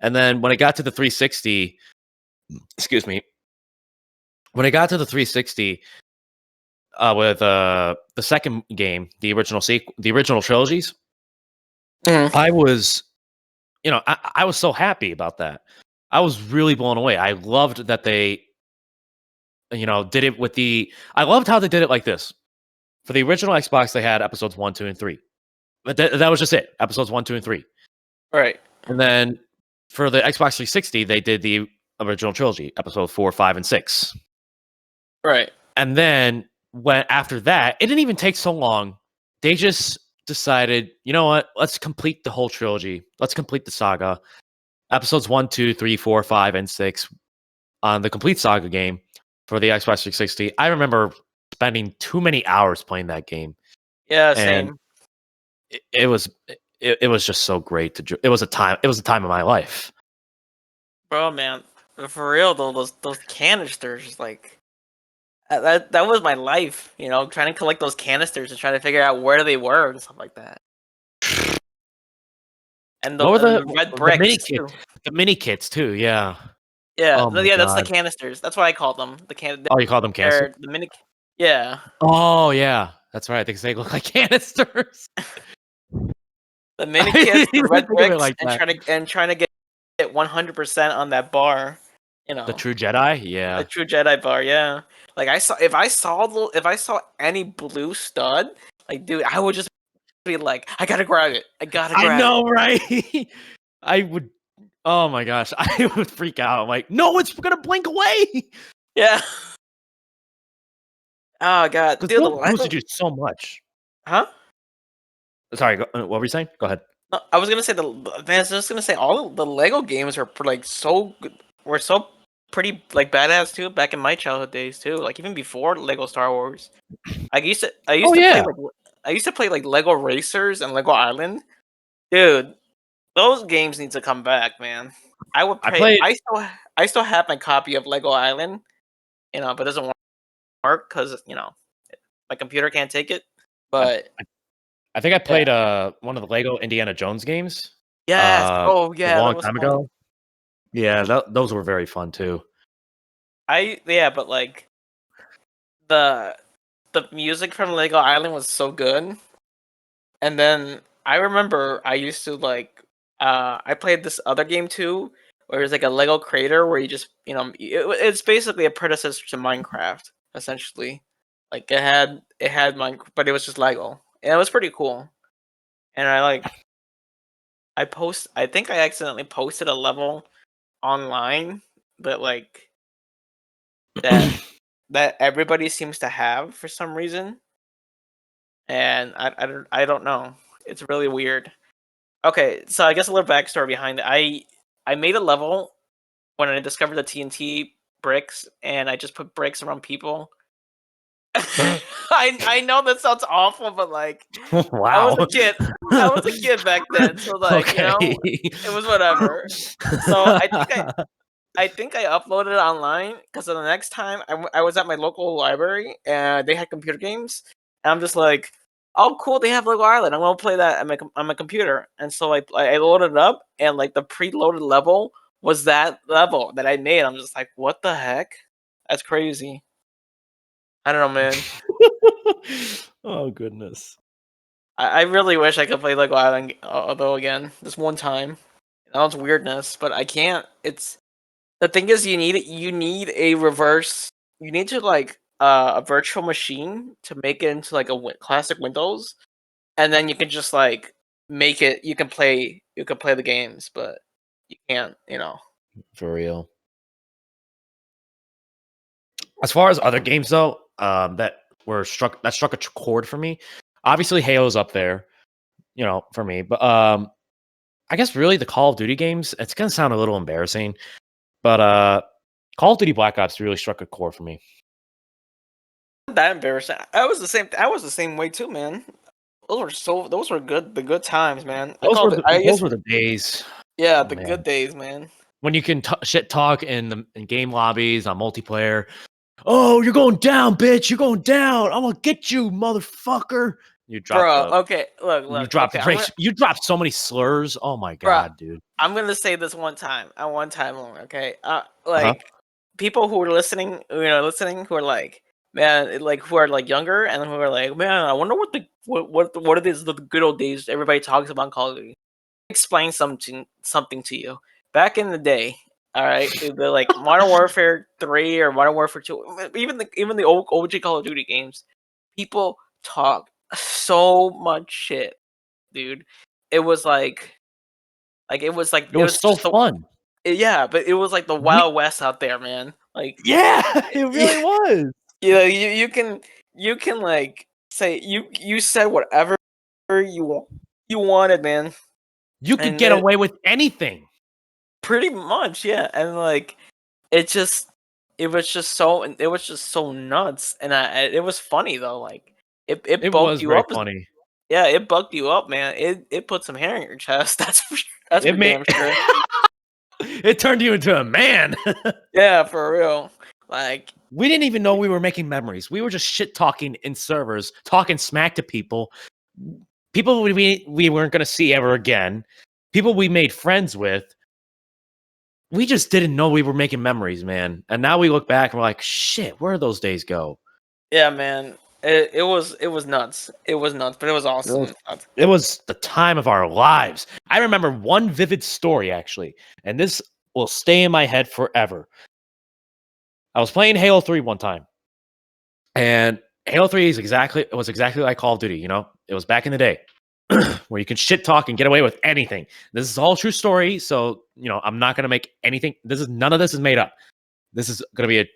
and then when it got to the 360, excuse me, when it got to the 360 with the second game, the original trilogies, Mhm. I was I was so happy about that. I was really blown away. I loved that they did it with I loved how they did it like this. For the original Xbox, they had episodes 1, 2, and 3. But that was just it. Episodes 1, 2, and 3. Right, And then for the Xbox 360, they did the original trilogy, episode 4, 5, and 6. right. And then when after that, it didn't even take so long. They just decided, you know what? Let's complete the whole trilogy. Let's complete the saga. Episodes 1, 2, 3, 4, 5, and 6 on the complete saga game for the Xbox 360. I remember spending too many hours playing that game, Yeah, and same, it was just so great it was a time of my life. bro, man. But for real though, those canisters, like that was my life. You know, trying to collect those canisters and trying to figure out where they were and stuff like that. And What were the red the mini bricks kit too. the mini kits too? Yeah. Yeah, Oh my yeah, that's the god. canisters. That's what I call them. Oh, you call them canisters? They're the mini. Yeah, Oh yeah, that's right. They look like canisters. the I mini kits, didn't the even red think of it bricks, like that. and trying to get 100% on that bar. You The know, True Jedi? the Yeah. true Jedi bar. Yeah, like if I saw any blue stud, like dude, I would just be like, I gotta grab it. I gotta I grab it. know, right? I would oh my gosh, I would freak out. I'm like, "No, it's gonna blink away!" Yeah. Oh god, Because dude, the those boosted Lego. you so much. Huh? Sorry, what were you saying? Go ahead. No, I was gonna say man, I was just gonna say all the Lego games are like so good, were so pretty like badass too back in my childhood days too. Like even before Lego Star Wars, I Oh, used to play yeah. like I used to play like Lego Racers and Lego Island. Dude, those games need to come back, man. I would I pay. played I still have my copy of Lego Island, but it doesn't work because my computer can't take it. I But I think I yeah, played, one of the Lego Indiana Jones games, yes. Oh a yeah, that long was time fun. ago. Yeah, those were very fun too. But like the music from Lego Island was so good. And then I remember I used to like I played this other game too, where it's like a Lego creator where you just it's basically a predecessor to Minecraft essentially. Like it had Minecraft, but it was just Lego, and it was pretty cool. And I think I accidentally posted a level online that like that that everybody seems to have for some reason, and I don't know. It's really weird. Okay, so I guess a little backstory behind it. I made a level when I discovered the TNT bricks, and I just put bricks around people. I know that sounds awful, but like I was Wow. a kid. I was a kid back then, so like Okay. it was whatever. So I think I uploaded it online because the next time I was at my local library and they had computer games, and I'm just like, oh cool, they have Lego Island. I'm gonna play that on my computer. And so I loaded it up, and like the preloaded level was that level that I made. I'm just like, what the heck? That's crazy. I don't know, man. Oh goodness. I really wish I could play Lego Island although again, just one time. That was weirdness, but I can't. It's the thing is you need a reverse. You need to like a virtual machine to make it into like a classic Windows, and then you can just like make it. You can play the games, but you can't. You know. For real. As far as other games though, that struck a chord for me. Obviously, Halo's up there, for me. But I guess really the Call of Duty games. It's gonna sound a little embarrassing, but Call of Duty Black Ops really struck a chord for me. Not that embarrassing. I was the same way too, man. Those were good. The good times, man. I Those called were it. I those guess were the days. yeah, Oh the good man, days, man. when you can shit talk in game lobbies on multiplayer. Oh, you're going down, bitch! You're going down. I'm gonna get you, motherfucker. You drop Bro, the okay, you look, drop okay. the race. You drop so many slurs. Oh my Bro, god, dude. I'm gonna say this one time, at one time only, okay? Uh huh. Like people who are listening, who are like, man, like who are like younger and who are like, man, I wonder what it is the good old days everybody talks about in Call of Duty. Explain something to you. Back in the day, all right, the like Modern Warfare 3 or Modern Warfare 2, even the old OG Call of Duty games, people talk so much shit, dude. It was It it was was so just the fun. yeah, but it was like the We Wild West out there, man. Like, Yeah, it really was. you can like say you said whatever you wanted, man, You could and get away with anything. pretty much, yeah, and like it just it was just so nuts, and it was funny though, like it It bulked was you very up, funny. yeah, it bugged you up, man. It put some hair in your chest. That's It for made damn sure. it turned you into a man. Yeah, for real. Like, We didn't even know we were making memories. We were just shit talking in servers, talking smack to people we weren't going to see ever again, people we made friends with. We just didn't know we were making memories, man. And now we look back and we're like, shit, where did those days go? yeah, man. It was nuts. It was nuts, but it was It was, awesome. it was the time of our lives. I remember one vivid story, actually, and this will stay in my head forever. I was playing Halo 3 one time, and Halo 3 was exactly like Call of Duty, It was back in the day where you can shit talk and get away with anything. This is all true story, so I'm not gonna make anything. None of this is made up. This is gonna be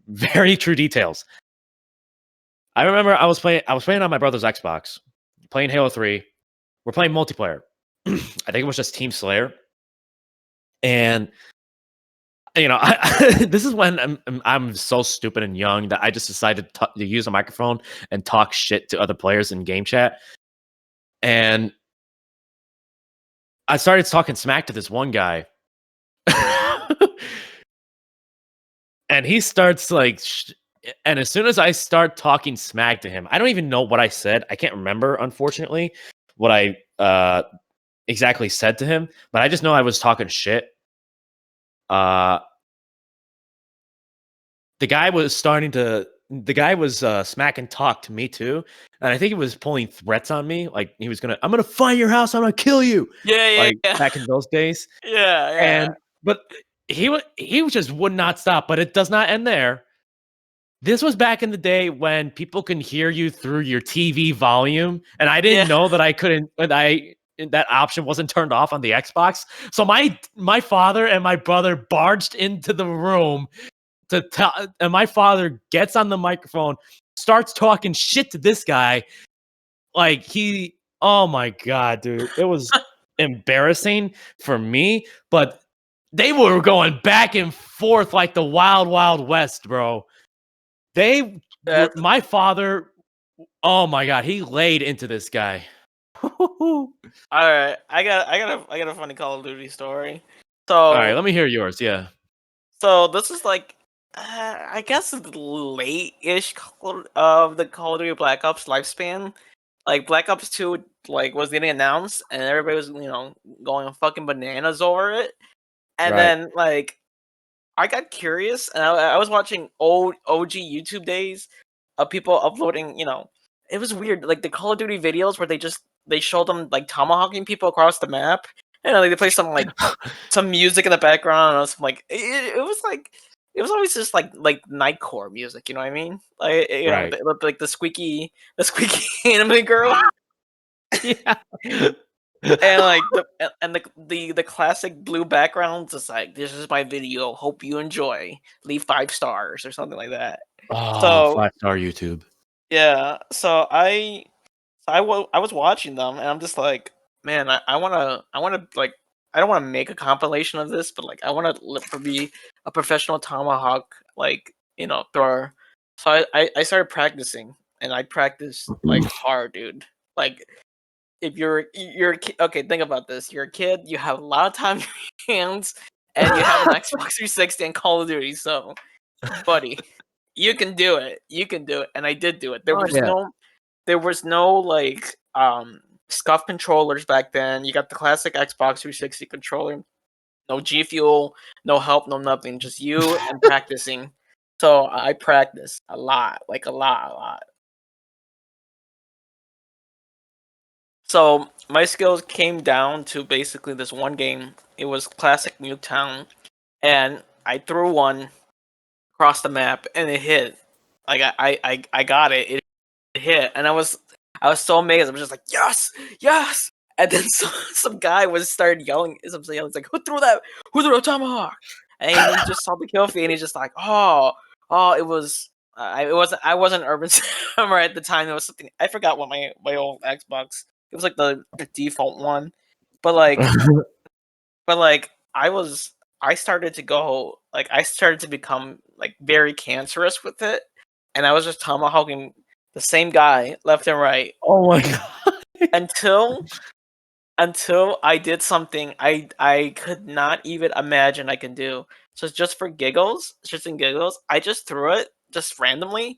very true details. I remember I was playing on my brother's Xbox, playing Halo 3. We're playing multiplayer. I think it was just Team Slayer. And this is when I'm so stupid and young that I just decided to use a microphone and talk shit to other players in game chat. And I started talking smack to this one guy. And he starts like and as soon as I start talking smack to him, I don't even know what I said. I can't remember, unfortunately, what I exactly said to him, but I just know I was talking shit. Uh the guy was smacking talk to me too, and I think he was pulling threats on me, like I'm gonna find your house, I'm gonna kill you, Yeah, yeah, like yeah. back in those days. Yeah, yeah. And but he just would not stop. But it does not end there. This was back in the day when people can hear you through your TV volume, and I didn't know that I couldn't. That option wasn't turned off on the Xbox. So my father and my brother barged into the room to tell, and my father gets on the microphone, starts talking shit to this guy. Like oh my god, dude, it was embarrassing for me, but they were going back and forth like the wild, wild west, bro. My father, oh my god, he laid into this guy. All right, I got a funny Call of Duty story. All right, So let me hear yours. Yeah. So this is like, I guess late-ish of the Call of Duty Black Ops lifespan. Like Black Ops 2, like was getting announced, and everybody was going fucking bananas over it. And Right. then like I got curious, and I was watching old OG YouTube days of people uploading. It was weird, like the Call of Duty videos where they showed them like tomahawking people across the map, and like they play some music in the background, and I was like, it was always just like nightcore music, you know what I mean? Like Right. like the squeaky anime girl, Yeah. and like the classic blue background, just like this is my video, hope you enjoy, leave 5 stars or something like that. Oh, So 5-star YouTube. yeah, I was watching them, and I'm just like, man, I wanna like, I don't want to make a compilation of this, but like, I want to be a professional tomahawk, like thrower. So I started practicing, and I practiced like hard, dude. Like, if you're a kid, okay, think about this. You're a kid, you have a lot of time on your hands, and you have an Xbox 360 and Call of Duty. So, buddy, you can do it. You can do it, and I did do it. Oh yeah. There was no like scuff controllers back then. You got the classic Xbox 360 controller. No G Fuel, no help, no nothing. Just you and practicing. So I practiced a lot, like a lot, a lot. So my skills came down to basically this one game. It was classic Nuketown, and I threw one across the map, and it hit. Like I got it. It hit, and I was so amazed. I was just like, yes, yes. And then some guy started yelling. Something yelling. It's like, who threw that? Who threw a tomahawk? And he just saw the kill feed, and he's just like, oh, it was. I wasn't Urban Samurai at the time. It was something I forgot what my old Xbox. It was like the default one, but like I started to go like I started to become like very cancerous with it, and I was just tomahawking the same guy left and right Oh my god. until I did something I could not even imagine I can do. So just for giggles, just in giggles, I just threw it just randomly,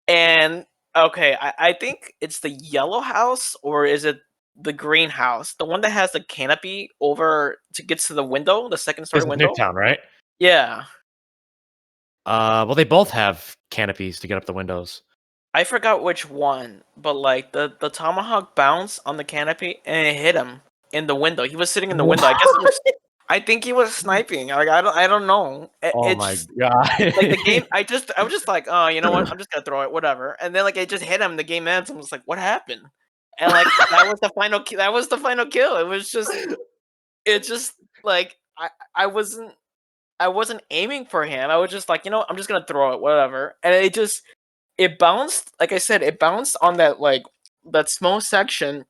and okay, I think it's the yellow house, or is it the greenhouse, the one that has the canopy over to get to the window, the second story This is window. Nuketown, right? Yeah, Well, they both have canopies to get up the windows. I forgot which one, but like the tomahawk bounced on the canopy and it hit him in the window. He was sitting in the window. I guess it was. I think he was sniping. Like I don't know. Oh It's my just like the game. god. I was just like, oh, you know what? I'm just gonna throw it, whatever. And then like it just hit him. The game ends. I was like, what happened? And like that was the final. That was the final kill. It just like I wasn't aiming for him. I was just like, I'm just gonna throw it, whatever. And it bounced. Like I said, it bounced on that small section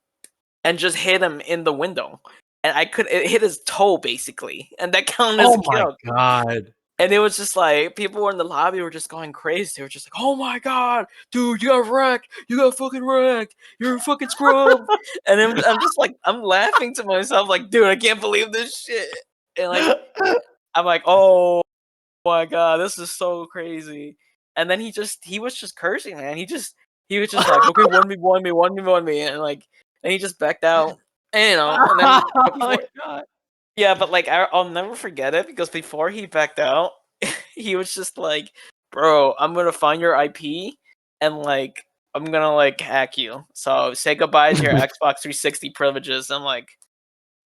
and just hit him in the window. And it hit his toe basically, and that counted as a Oh my kill. god. And it was just like people were in the lobby were just going crazy. They were just like, "Oh my god, dude, you got wrecked! You got fucking wrecked! You're a fucking scrub!" And I'm just like, I'm laughing to myself, like, dude, I can't believe this shit. And like, I'm like, oh my god, this is so crazy. And then he was just cursing, man. He was just like, okay, 1v, 1v, 1v, 1v, and like, and he just backed out. And, and then Oh but my before, god. yeah, but like I'll never forget it because before he backed out, he was just like, "Bro, I'm gonna find your IP and like I'm gonna like hack you. So say goodbye to your Xbox 360 privileges." I'm like,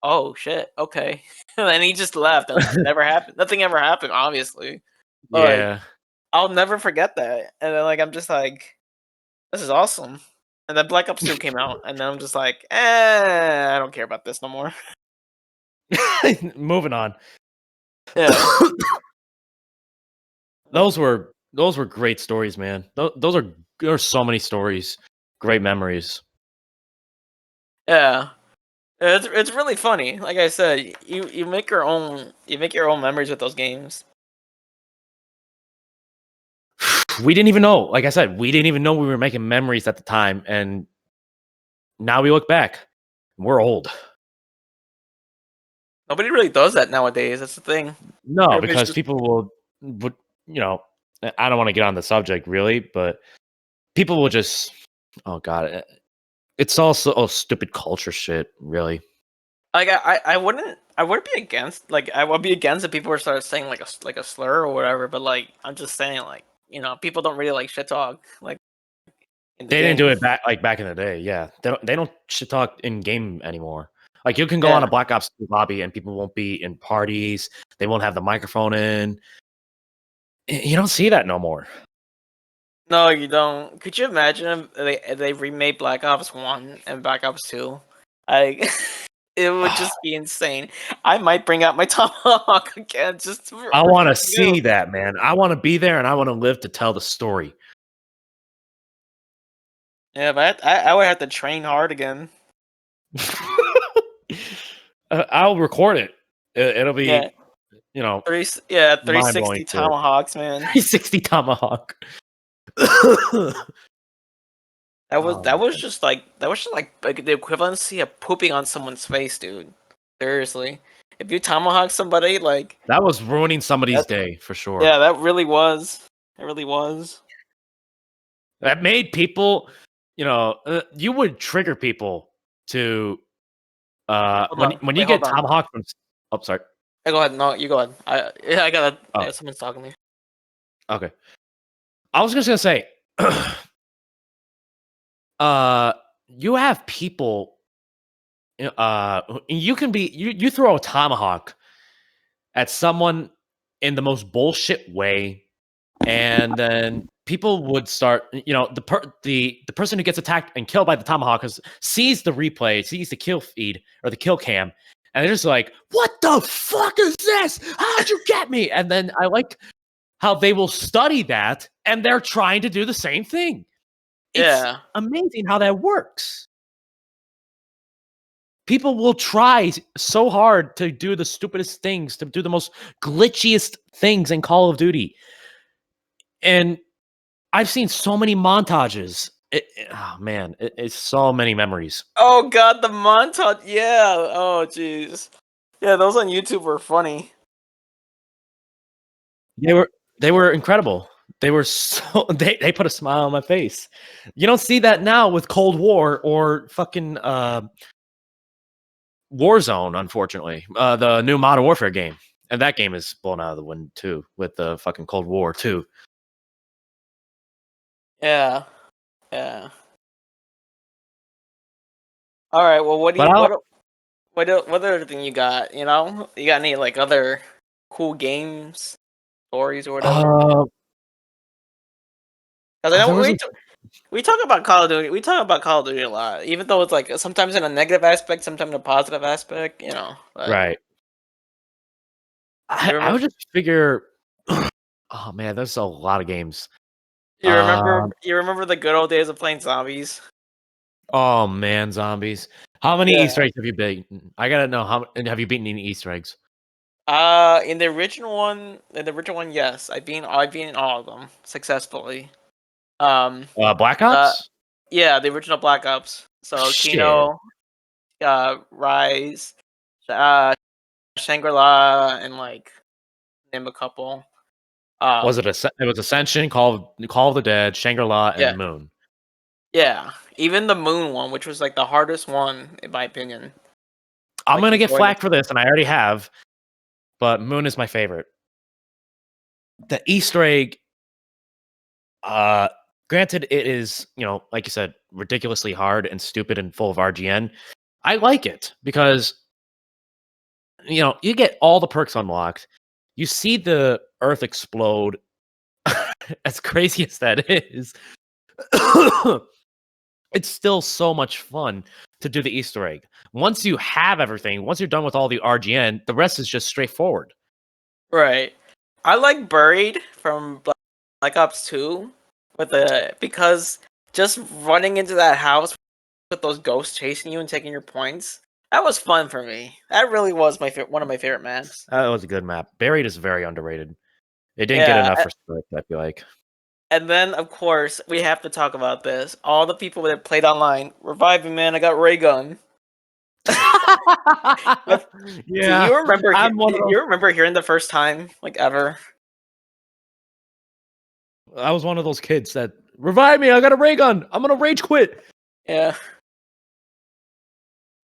"Oh shit, okay." And then he just left, and never happened. Nothing ever happened, obviously. But like Yeah. I'll never forget that. And then like I'm just like, this is awesome. And then Black Ops 2 came out, and then I'm just like, I don't care about this no more. Moving on. Yeah. those were great stories, man. Those are there are so many stories, great memories. Yeah. It's really funny. Like I said, you make your own memories with those games. We didn't even know, like I said, we didn't even know we were making memories at the time, and now we look back. We're old. Nobody really does that nowadays. That's the thing. No, Everybody's because just people would you know, I don't want to get on the subject really, but people will just oh god, it's also stupid culture shit, really. like I wouldn't be against I would be against if people were start saying like a slur or whatever. But like I'm just saying people don't really like shit talk like in the They didn't game. do it back in the day. Yeah, they don't shit talk in game anymore. Like you can go on Yeah. a Black Ops 2 lobby and people won't be in parties. They won't have the microphone in. You don't see that no more. No, you don't. Could you imagine if they remade Black Ops 1 and Black Ops 2? Like, it would just be insane. I might bring out my tomahawk again just I for want to you. see that, man. I want to be there and I want to live to tell the story. Yeah, but I would have to train hard again. I'll record it. It'll Yeah, be, you know, 360 mind-blowing shit. tomahawks, man. 360 tomahawk. Oh, That was man. just like the equivalency of pooping on someone's face, dude. Seriously, if you tomahawk somebody, like That was ruining somebody's that, day for sure. yeah, that really was. It really was. That made people, you would trigger people to Hold when on, when you wait, hold get on. tomahawk from. Oh, sorry. Hey, go ahead. No, you go ahead. I gotta. Oh, Yeah, someone's talking to me. okay. I was just gonna say, uh, you have people. You can be you throw a tomahawk at someone in the most bullshit way, and then people would start. The person who gets attacked and killed by the tomahawk sees the replay, sees the kill feed or the kill cam, and they're just like, "What the fuck is this? How'd you get me?" And then I like how they will study that and they're trying to do the same thing. It's Yeah. amazing how that works. People will try so hard to do the stupidest things, to do the most glitchiest things in Call of Duty. And I've seen so many montages. Oh man, it's so many memories. Oh god, the montage. Yeah. Oh jeez. Yeah, those on YouTube were funny. They were incredible. They were so they put a smile on my face. You don't see that now with Cold War or fucking Warzone, unfortunately. The new Modern Warfare game. And that game is blown out of the wind too, with the fucking Cold War too. Yeah. Yeah. All right. Well, what do But you I'll what other thing you got? You got any like other cool games, stories, or whatever? uh, Because I there know was a we talk about Call of Duty. We talk about Call of Duty a lot, even though it's like sometimes in a negative aspect, sometimes in a positive aspect. But right. you I remember would just figure oh man, there's a lot of games. you remember Um you remember the good old days of playing zombies? oh man, zombies. How many Yeah. Easter eggs have you beaten? I gotta know and have you beaten any Easter eggs? In the original one, yes, I've been all of them successfully. Um, Black uh, Ops? yeah, the original Black Ops. So Shit. Kino, Rise, uh, Shangri-La, and like name a couple. Was Um, it was Ascension, Call of the Dead, Shangri-La, yeah, and Moon. yeah. Even the Moon one, which was like the hardest one in my opinion. I'm Like gonna get destroying the flack for this, and I already have, but Moon is my favorite. The Easter egg, uh, granted, it is, like you said, ridiculously hard and stupid and full of RGN. I like it because, you get all the perks unlocked. You see the Earth explode as crazy as that is, it's still so much fun to do the Easter egg. Once you have everything, once you're done with all the RGN, the rest is just straightforward. Right. I like Buried from Black Ops 2 because just running into that house with those ghosts chasing you and taking your points, that was fun for me. That really was one of my favorite maps. That was a good map. Buried is very underrated. It didn't get Yeah, enough respect, I feel like. and then of course we have to talk about this. All the people that played online, revive me, man. I got ray gun. Do Yeah, you remember? I'm one Do of those. you remember hearing the first time, like ever? I was one of those kids that revive me. I got a ray gun. I'm gonna rage quit. Yeah.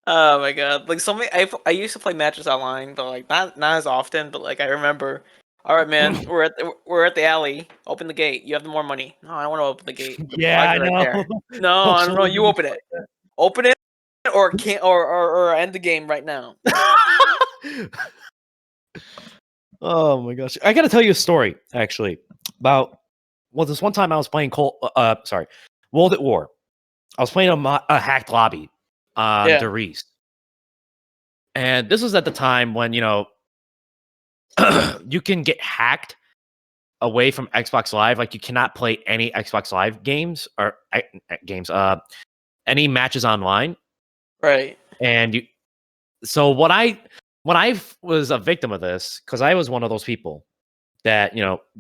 Oh my god! Like so many. I used to play matches online, but like not as often. But like I remember. All right, man. We're at the alley. Open the gate. You have the more money. No, I don't want to open the gate. The Yeah, bug's I right know. there. No, I Folks don't are know. living You open it. Open it, or can't, or end the game right now. Oh my gosh! I got to tell you a story actually about. Well, this one time I was playing World at War. I was playing a hacked lobby on Yeah. Derice, and this was at the time when you can get hacked away from Xbox Live. Like you cannot play any Xbox Live games or any matches online. Right. And you, so what I when I was a victim of this because I was one of those people that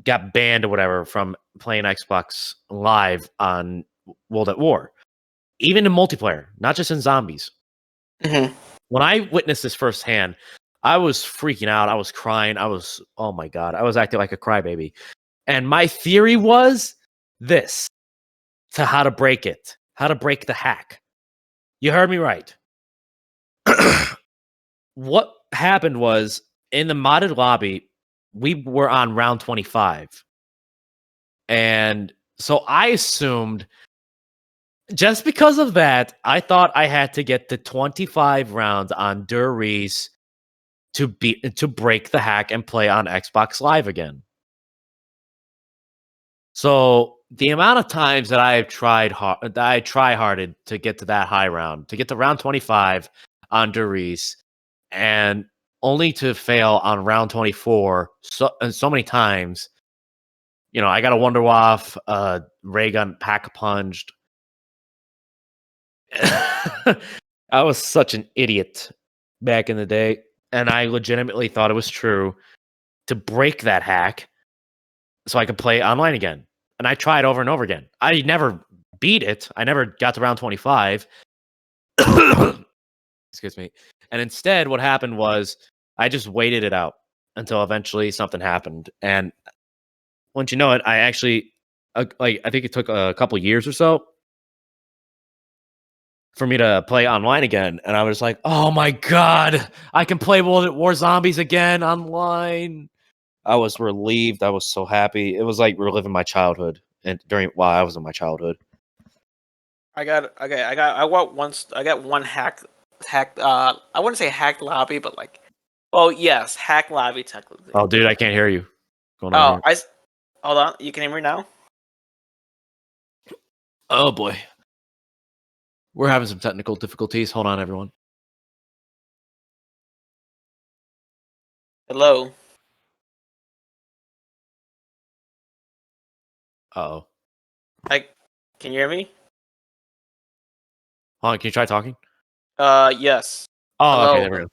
got banned or whatever from playing Xbox Live on World at War, even in multiplayer, not just in zombies. Mm-hmm. When I witnessed this firsthand, I was freaking out. I was crying. Oh my god, I was acting like a crybaby. And my theory was this to how to break it, how to break the hack. You heard me right. What happened was in the modded lobby, we were on round 25. And so I assumed just because of that, I thought I had to get to 25 rounds on Derice to break the hack and play on Xbox Live again. So the amount of times that I try harded to get to that high round, to get to round 25 on Derice, and only to fail on round 24 so many times. I got a Wonder Waff, ray gun pack punched. I was such an idiot back in the day, and I legitimately thought it was true to break that hack so I could play online again. And I tried over and over again. I never beat it. I never got to round 25. Excuse me. And instead, what happened was I just waited it out until eventually something happened. And once you know it, I actually, I think it took a couple years or so for me to play online again. And I was like, oh my God, I can play World at War Zombies again online. I was relieved. I was so happy. It was like reliving my childhood and while I was in my childhood. I got one hacked. I wouldn't say hacked lobby, but like, well, yes, hacked lobby technically. Oh, dude, I can't hear you. What's going on Oh, here? hold on. You can hear me now. Oh boy, we're having some technical difficulties. Hold on, everyone. Hello. Uh-oh. Like, can you hear me? Hold on, can you try talking? Yes. Oh, okay, Hello. there we go.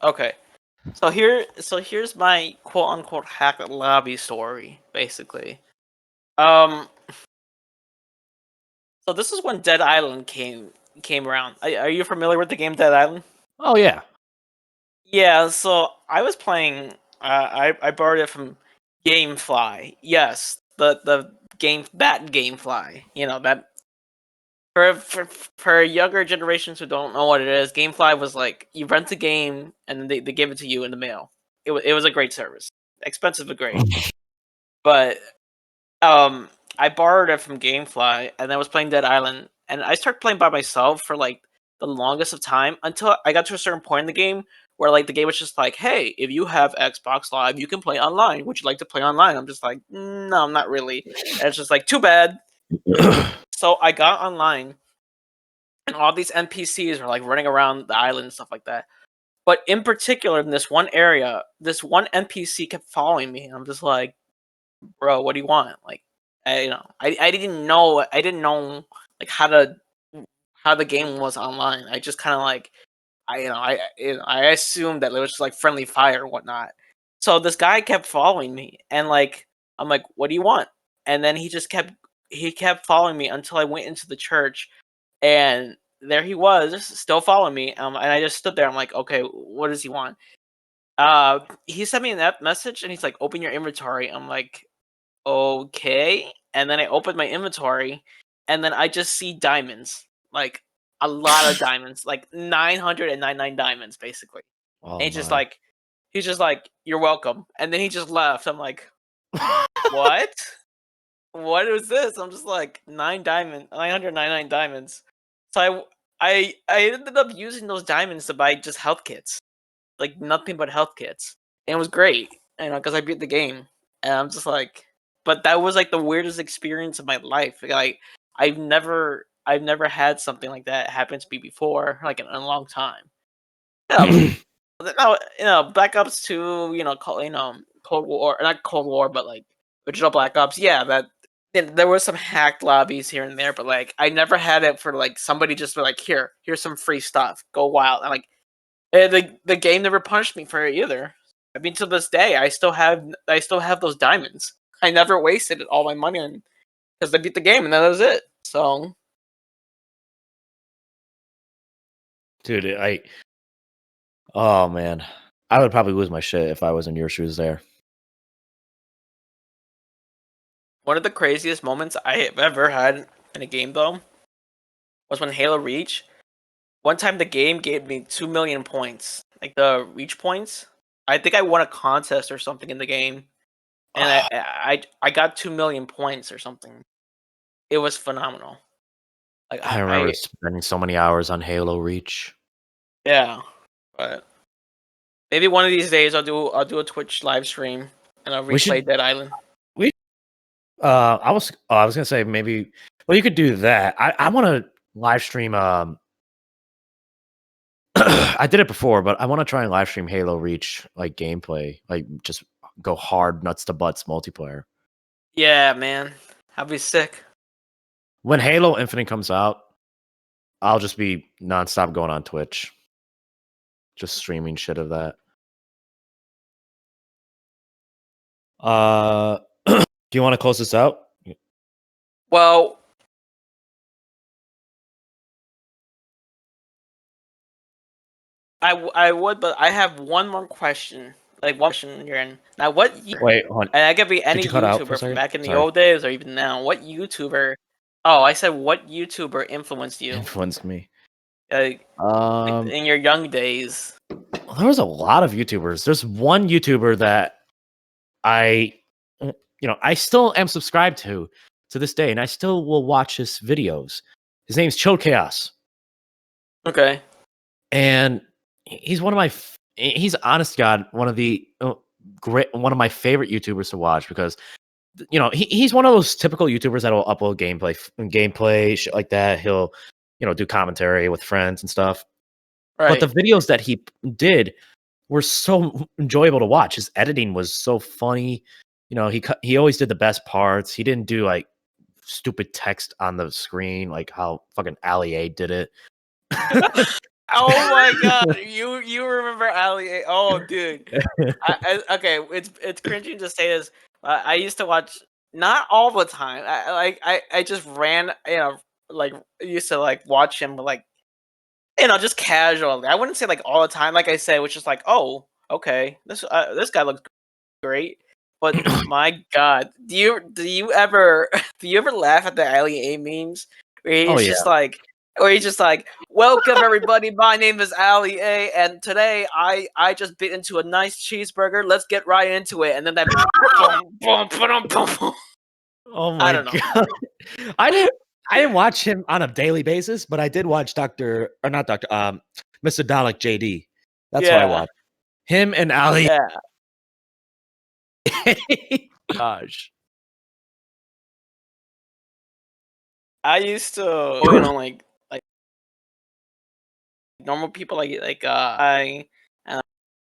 Okay. So here's my quote unquote hacked lobby story, basically. Um. So this is when Dead Island came around. Are you familiar with the game Dead Island? Oh yeah. Yeah. So I was playing. I borrowed it from GameFly. Yes, the GameFly. You know that for younger generations who don't know what it is, GameFly was like you rent a game and then they give it to you in the mail. It was a great service, expensive but great. But I borrowed it from GameFly and I was playing Dead Island and I started playing by myself for like the longest of time until I got to a certain point in the game where like the game was just like, hey, if you have Xbox Live, you can play online. Would you like to play online? I'm just like, no, not really. And it's just like, too bad. So I got online, and all these NPCs are like running around the island and stuff like that. But in particular, in this one area, this one NPC kept following me. And I'm just like, bro, what do you want? Like, I didn't know, like how the game was online. I just kind of like, I assumed that it was just like friendly fire or whatnot. So this guy kept following me, and like, I'm like, what do you want? And then he kept following me until I went into the church, and there he was, still following me. And I just stood there. I'm like, okay, what does he want? He sent me a message, and he's like, open your inventory. I'm like, okay. And then I opened my inventory, and then I just see diamonds, like a lot of diamonds, like 999 diamonds, basically. Oh And my. he's just like, you're welcome. And then he just left. I'm like, what? What is this? I'm just like 999 diamonds. So I ended up using those diamonds to buy just health kits, like nothing but health kits, and it was great, because I beat the game, and I'm just like, but that was like the weirdest experience of my life. Like I've never had something like that happen to me before, like in a long time. Yeah, but now Black Ops 2, Cold War, not Cold War, but like original Black Ops. Yeah, that there was some hacked lobbies here and there, but like I never had it for like somebody just be like, here's some free stuff, go wild. And like, the game never punished me for it either. I mean, to this day, I still have those diamonds. I never wasted all my money on because I beat the game, and that was it. So Dude, oh man, I would probably lose my shit if I was in your shoes there. one of the craziest moments I have ever had in a game, though, was when Halo Reach. One time, the game gave me 2 million points, like the Reach points. I think I won a contest or something in the game, and I got 2 million points or something. It was phenomenal. Like I remember spending so many hours on Halo Reach. yeah, but maybe one of these days I'll do a Twitch live stream, and I'll We should. replay Dead Island. We. I was gonna say maybe. Well, you could do that. I want to live stream. I did it before, but I want to try and live stream Halo Reach like gameplay, like just go hard nuts to butts multiplayer. Yeah, man, that'd be sick. When Halo Infinite comes out, I'll just be nonstop going on Twitch, just streaming shit of that. Do you want to close this out? Well, I would, but I have one more question. Like one question you're in now. Wait, hold on. And that could be Did any you cut out for a YouTuber from second? back in the Sorry. old days or even now. What YouTuber? Oh, I said what YouTuber influenced you? Influenced me. Like in your young days. There was a lot of YouTubers. There's one YouTuber that I still am subscribed to this day, and I still will watch his videos. His name's Chill Chaos, Okay. and he's one of my he's honest to God one of the one of my favorite YouTubers to watch because he's one of those typical YouTubers that will upload gameplay shit like that. He'll do commentary with friends and stuff. Right. But the videos that he did were so enjoyable to watch. His editing was so funny. He always did the best parts. He didn't do like stupid text on the screen like how fucking Ali A did it. Oh my god, you remember Ali A? Oh, dude. Okay, it's cringing to say this. I used to watch, not all the time. I just ran, like used to like watch him, like just casually. I wouldn't say like all the time. Like I said, which is like, oh, okay, this guy looks great. But my god, do you ever laugh at the Ali A memes where Oh he's yeah. just like, welcome everybody, my name is Ali A, and today I just bit into a nice cheeseburger. Let's get right into it. And then that boom, boom, boom, boom, boom. Oh I my don't know. god. I didn't watch him on a daily basis, but I did watch Mr. Dalek JD. That's what I Yeah. watch. Him and Ali. Yeah. Gosh. I used to, like normal people I and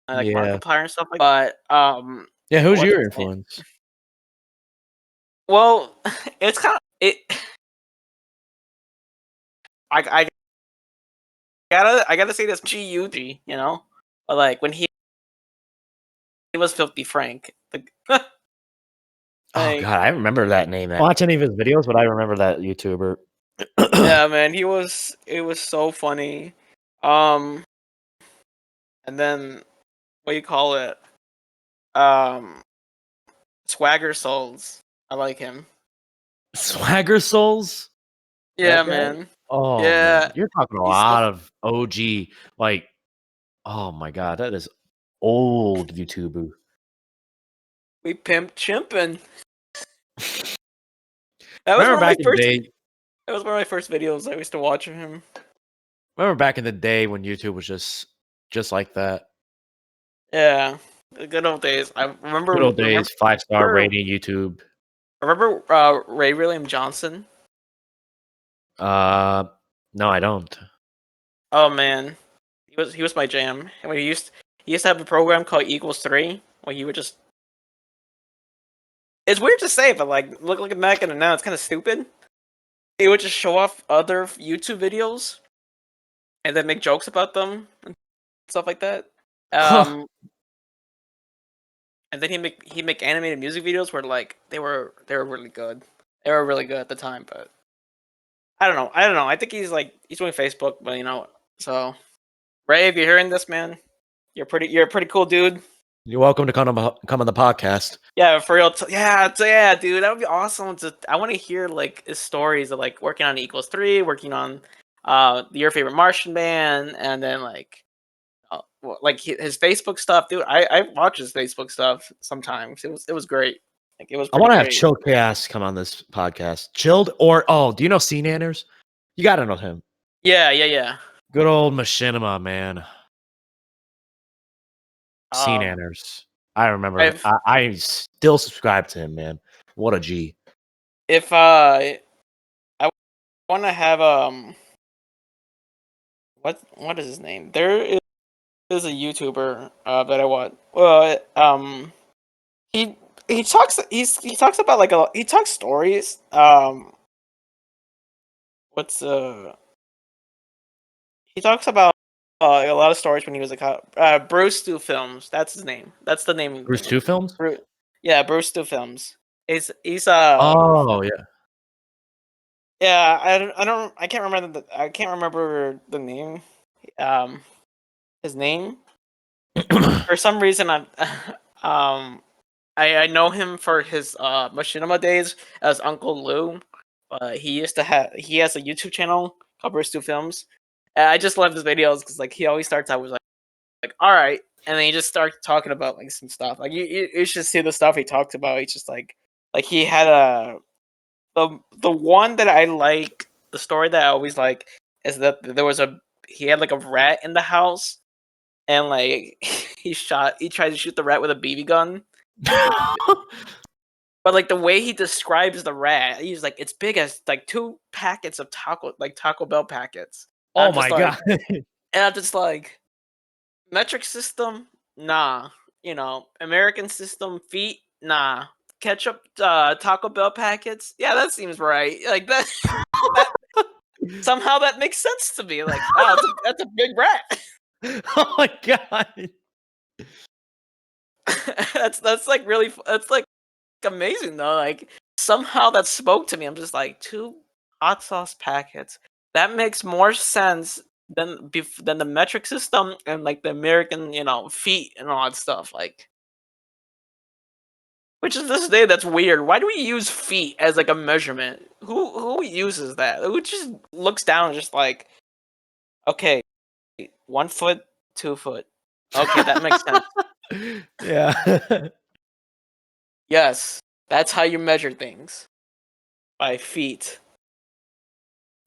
like Yeah. Markiplier and stuff like. But Yeah, who's what's your its name? influence? Well, it's kind of it. I gotta say this G, you know, but like when he was Filthy Frank, Oh like god, I remember that name. I don't watch any of his videos, but I remember that YouTuber. yeah, man, it was so funny. Um, and then what do you call it? Um, Swagger Souls. I like him. Swagger Souls? Yeah, That guy? man. Oh man, Yeah, you're talking a he's so lot of OG. Like, oh my god, that is old YouTuber. we pimp chimpin'. That was Remember one of my back in the first. day? That was one of my first videos I used to watch of him. Remember back in the day when YouTube was just like that? Yeah, the good old days. I Good remember. old days, 5-star rating YouTube. Remember Ray William Johnson? Uh, no, I don't. Oh man, he was my jam. And he used to have a program called Equals Three, where he would just. It's weird to say, but like looking back at it now, it's kind of stupid. He would just show off other YouTube videos and then make jokes about them and stuff like that. Huh. Um, and then he make animated music videos where like they were really good. They were really good at the time, but I don't know. I don't know. I think he's doing Facebook, but you know. So Ray, if you're hearing this, man, you're a pretty cool dude. You're welcome to come on the podcast. Yeah, for real. Yeah, dude, that would be awesome. I want to hear like his stories of like working on Equals Three, working on Your Favorite Martian Band, and then like like his Facebook stuff, dude. I watch his Facebook stuff sometimes. It was great. Like it was I pretty want to have great. Chilled Chaos come on this podcast. Chilled or do you know C Nanners? You gotta know him. Yeah. Good old Machinima, man. C Um, Nanners. I remember. I've I still subscribe to him, man. What a G. if I want to have what is his name? There is a YouTuber that I want. Well, he he talks about like he talks stories. What's he talks about a lot of stories when he was a cop. Bruce Stu Films. That's his name. That's the name of Bruce the Two Films? yeah, Bruce Stu Films. He's Oh yeah. yeah, I can't remember I can't remember the name. Um his name. For some reason I know him for his machinima days as Uncle Lou. He has a YouTube channel called Bruce Stu Films. And I just love his videos because like he always starts out with like all right, and then he just starts talking about like some stuff. Like you should see the stuff he talks about. He's just like he had the one that I like, the story that I always like is that he had like a rat in the house, and like he tried to shoot the rat with a BB gun. But like the way he describes the rat, he's like it's big as like two packets of Taco Bell packets. Oh my god. I'm just like metric system, nah. You know, American system, feet, nah. Ketchup, Taco Bell packets, yeah, that seems right. Like that, that somehow that makes sense to me. Like, oh, that's a big rat. Oh my god. That's like really that's like amazing though. Like somehow that spoke to me. I'm just like two hot sauce packets. That makes more sense than the metric system and like the American, you know, feet and all that stuff. Like, which is this day that's weird. Why do we use feet as like a measurement? Who uses that? Who just looks down and just like, okay, 1 foot, 2 foot. Okay, that makes sense. Yeah. Yes, that's how you measure things by feet.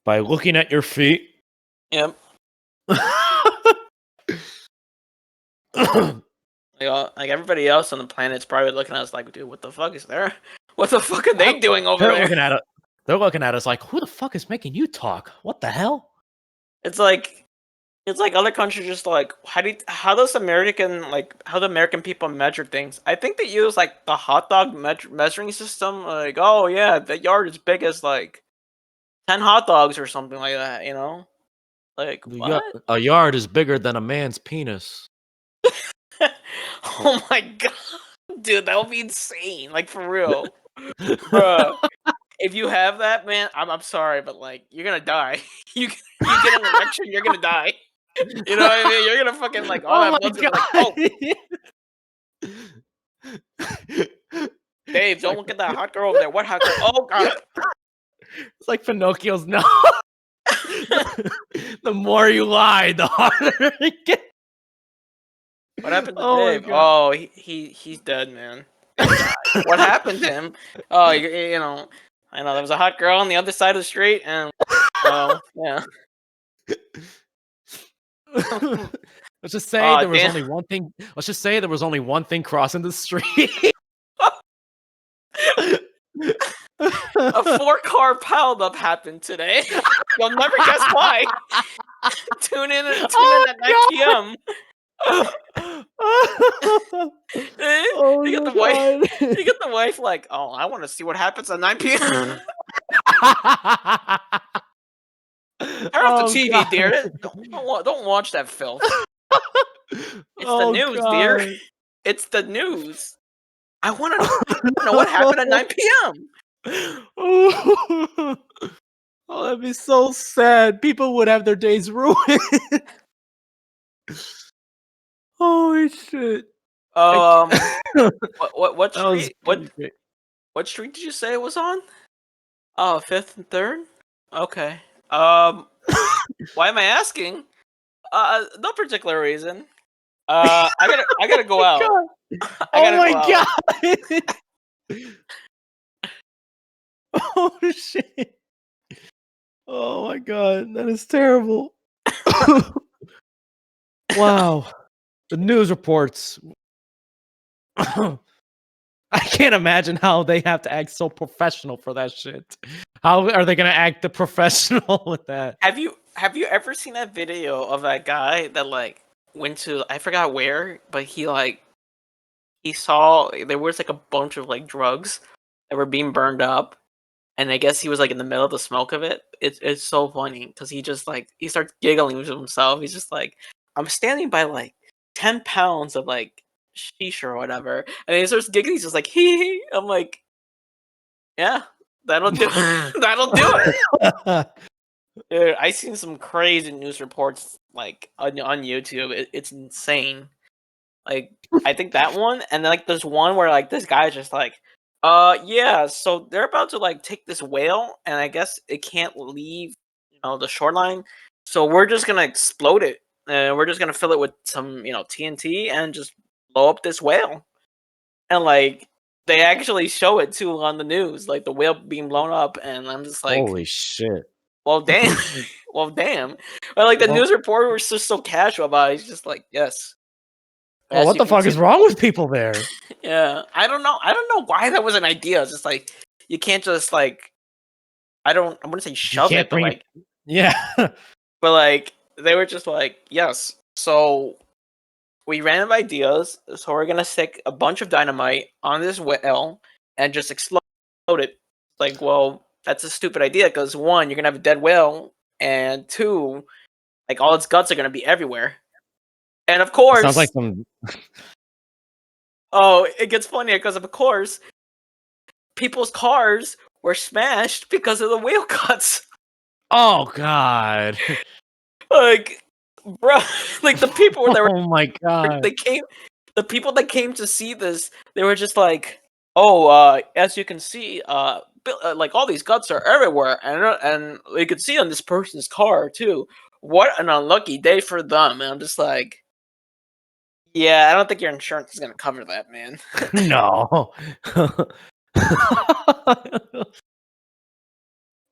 By looking at your feet. Yep. Like everybody else on the planet's probably looking at us like, dude, what the fuck is there? What the fuck are they doing over They're there? looking at it. They're looking at us like, who the fuck is making you talk? What the hell? It's like other countries just like, how does how the American people measure things? I think they use like the hot dog measuring system. Like, oh yeah, the yard is big as like 10 hot dogs or something like that. You know, like what? A yard is bigger than a man's penis. Oh my god, dude, that would be insane. Like for real, bruh. If you have that, man, I'm sorry, but like you're gonna die. you get an erection, you're gonna die. You know what I mean? You're gonna fucking like all Oh that my blood's gonna like, god! Dave, don't look at that hot girl over there. What hot girl? Oh god. It's like Pinocchio's nose. The more you lie, the harder it gets. What happened to Oh my Dave? god! Oh, he's dead, man. What happened to him? Oh, you know, I know there was a hot girl on the other side of the street, and yeah. Let's just say Oh there was damn. only one thing. Let's just say there was only one thing crossing the street. A 4-car pileup happened today. You'll never guess why. Tune in at 9 p.m. Oh You get the wife. You get the wife like, oh, I want to see what happens at 9 p.m. Turn off the TV, God. dear. Don't watch that filth. It's the Oh news, dear. god. It's the news. I want to know what happened at 9 p.m. Oh, that'd be so sad. People would have their days ruined. Holy shit. What That was street? pretty great. What street did you say it was on? Oh, 5th and 3rd? Okay. Why am I asking? No particular reason. I gotta go out. God. I gotta Oh go my out. god. Oh shit. Oh my god, that is terrible. Wow. The news reports. I can't imagine how they have to act so professional for that shit. How are they gonna act the professional with that? Have you ever seen that video of that guy that like went to, I forgot where, but he saw there was like a bunch of like drugs that were being burned up, and I guess he was like in the middle of the smoke of it. It's so funny because he just like he starts giggling to himself. He's just like, I'm standing by like 10 pounds of like shisha or whatever, and he starts giggling. He's just like hee. I'm like, yeah, that'll do that'll do it. Dude, I seen some crazy news reports like on YouTube. It's insane. Like I think that one, and then like there's one where like this guy's just like, yeah, so they're about to like take this whale, and I guess it can't leave, the shoreline. So we're just gonna explode it, and we're just gonna fill it with some, TNT, and just blow up this whale. And like they actually show it too on the news, like the whale being blown up, and I'm just like, Holy shit. well, damn. Well, damn. But like the Well, news reporter was just so casual about it. He's just like, yes. well, As what you the can fuck see, is wrong with people there? yeah. I don't know. I don't know why that was an idea. It's just like you can't just like I wouldn't say You shove can't it, but bring it. like Yeah. but like they were just like, yes. So we ran out of ideas, so we're gonna stick a bunch of dynamite on this well and just explode it. Like, well, that's a stupid idea because one, you're gonna have a dead whale, and two, like all its guts are gonna be everywhere. And of It sounds like course, some. oh, it gets funnier because of course, people's cars were smashed because of the whale cuts. Oh god. Like, bro, like the people that were Oh my god. they came, the people that came to see this, they were just like, oh, as you can see, like all these guts are everywhere, and you could see on this person's car too. What an unlucky day for them. And I'm just like, yeah, I don't think your insurance is gonna cover that, man. No.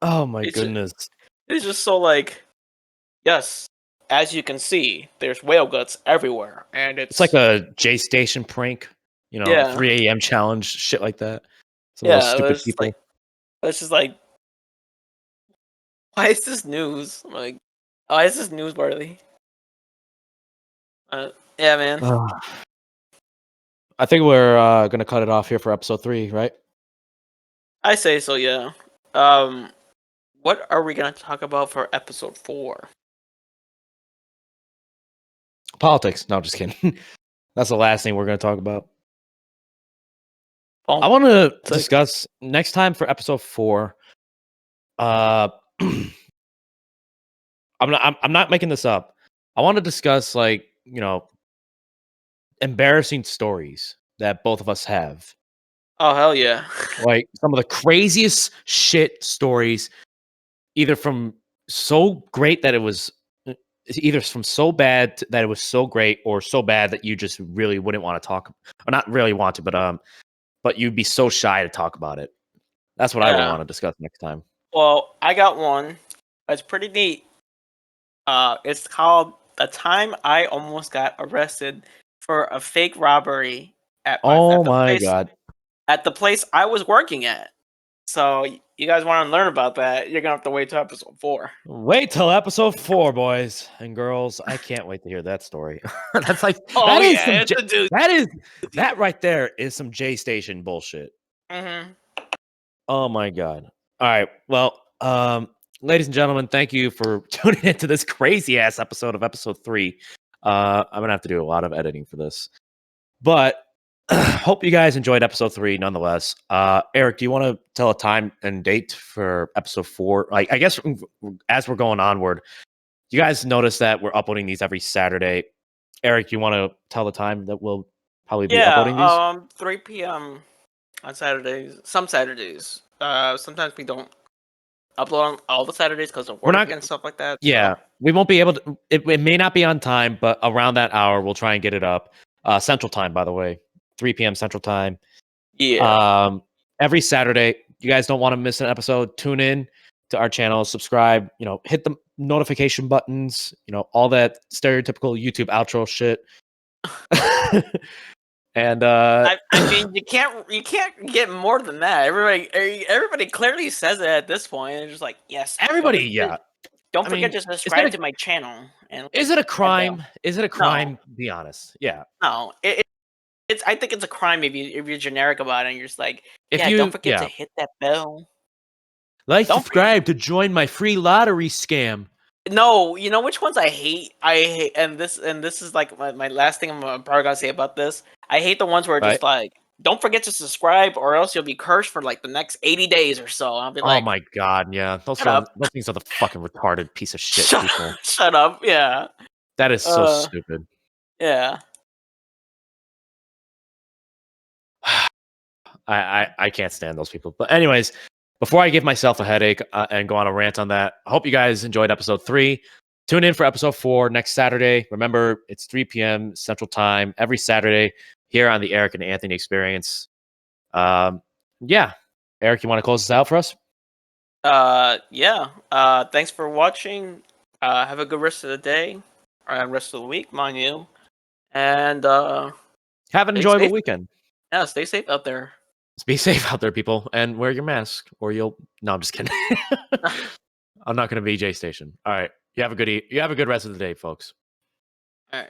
Oh my It's just, goodness. it's just so like, yes. as you can see, there's whale guts everywhere, and It's like a J Station prank, yeah, 3 a.m. challenge, shit like that. Some of those yeah. stupid people. It's just like, why is this news? I'm like, why is this newsworthy? Yeah, man. I think we're gonna cut it off here for episode 3, right? I say so. Yeah. What are we gonna talk about for episode 4? Politics. No, just kidding. That's the last thing we're gonna talk about. Oh, I want to it's like, discuss next time for episode 4. I'm not making this up. I want to discuss embarrassing stories that both of us have. oh hell yeah. Like some of the craziest shit stories, either from so great that it was either from so bad that it was so great or so bad that you just really wouldn't want to talk, or not really want to, but you'd be so shy to talk about it. That's what I would Yeah. want to discuss next time. Well, I got one. It's pretty neat. It's called "The Time I Almost Got Arrested for a Fake Robbery at Oh my god. the place I was working at." So you guys want to learn about that? You're gonna have to wait till episode 4. Wait till episode 4, boys and girls. I can't wait to hear that story. That's like Oh that is yeah, some it's a dude. that right there is some J Station bullshit. Mm-hmm. Oh my god. All right. Well, ladies and gentlemen, thank you for tuning into this crazy ass episode of episode 3. I'm gonna have to do a lot of editing for this, but hope you guys enjoyed episode 3 nonetheless. Eric, do you want to tell a time and date for episode 4? Like, I guess as we're going onward, you guys notice that we're uploading these every Saturday. Eric, you want to tell the time that we'll probably be uploading these? 3 p.m. on Saturdays. Some Saturdays. Sometimes we don't upload on all the Saturdays because of We're work not. and stuff like that. Yeah, So we won't be able to. It may not be on time, but around that hour, we'll try and get it up. Central time, by the way, 3 p.m. Central time. yeah. Every Saturday. You guys don't want to miss an episode. Tune in to our channel, subscribe. Hit the notification buttons. All that stereotypical YouTube outro shit. And I mean, you can't get more than that. Everybody clearly says it at this point. It's just like, yes, everybody, yeah. Don't I forget mean, to subscribe to my channel. And is it a crime? bell. Is it a crime? Be honest. Yeah. No, it's. I think it's a crime if you're generic about it. And you're just like, If yeah, don't you, forget to hit that bell. Don't subscribe to join my free lottery scam. No, you know which ones I hate? I hate, and this is like my last thing I'm probably gonna say about this. I hate the ones where it's Right. just like, don't forget to subscribe, or else you'll be cursed for like the next 80 days or so. I'll be Oh like, my god, yeah. Those things are the fucking retarded piece of shit people. shut up, yeah. That is so stupid. Yeah. I can't stand those people. But anyways, before I give myself a headache and go on a rant on that, I hope you guys enjoyed episode 3. Tune in for episode 4 next Saturday. Remember, it's 3 p.m. Central Time every Saturday here on the Eric and Anthony Experience. Yeah. Eric, you want to close this out for us? Yeah. Thanks for watching. Have a good rest of the day, or rest of the week, mind you. And have an enjoyable weekend. Yeah, stay safe out there. Be safe out there, people, and wear your mask, or you'll. No, I'm just kidding. I'm not going to be J Station. All right, you have a good rest of the day, folks. All right.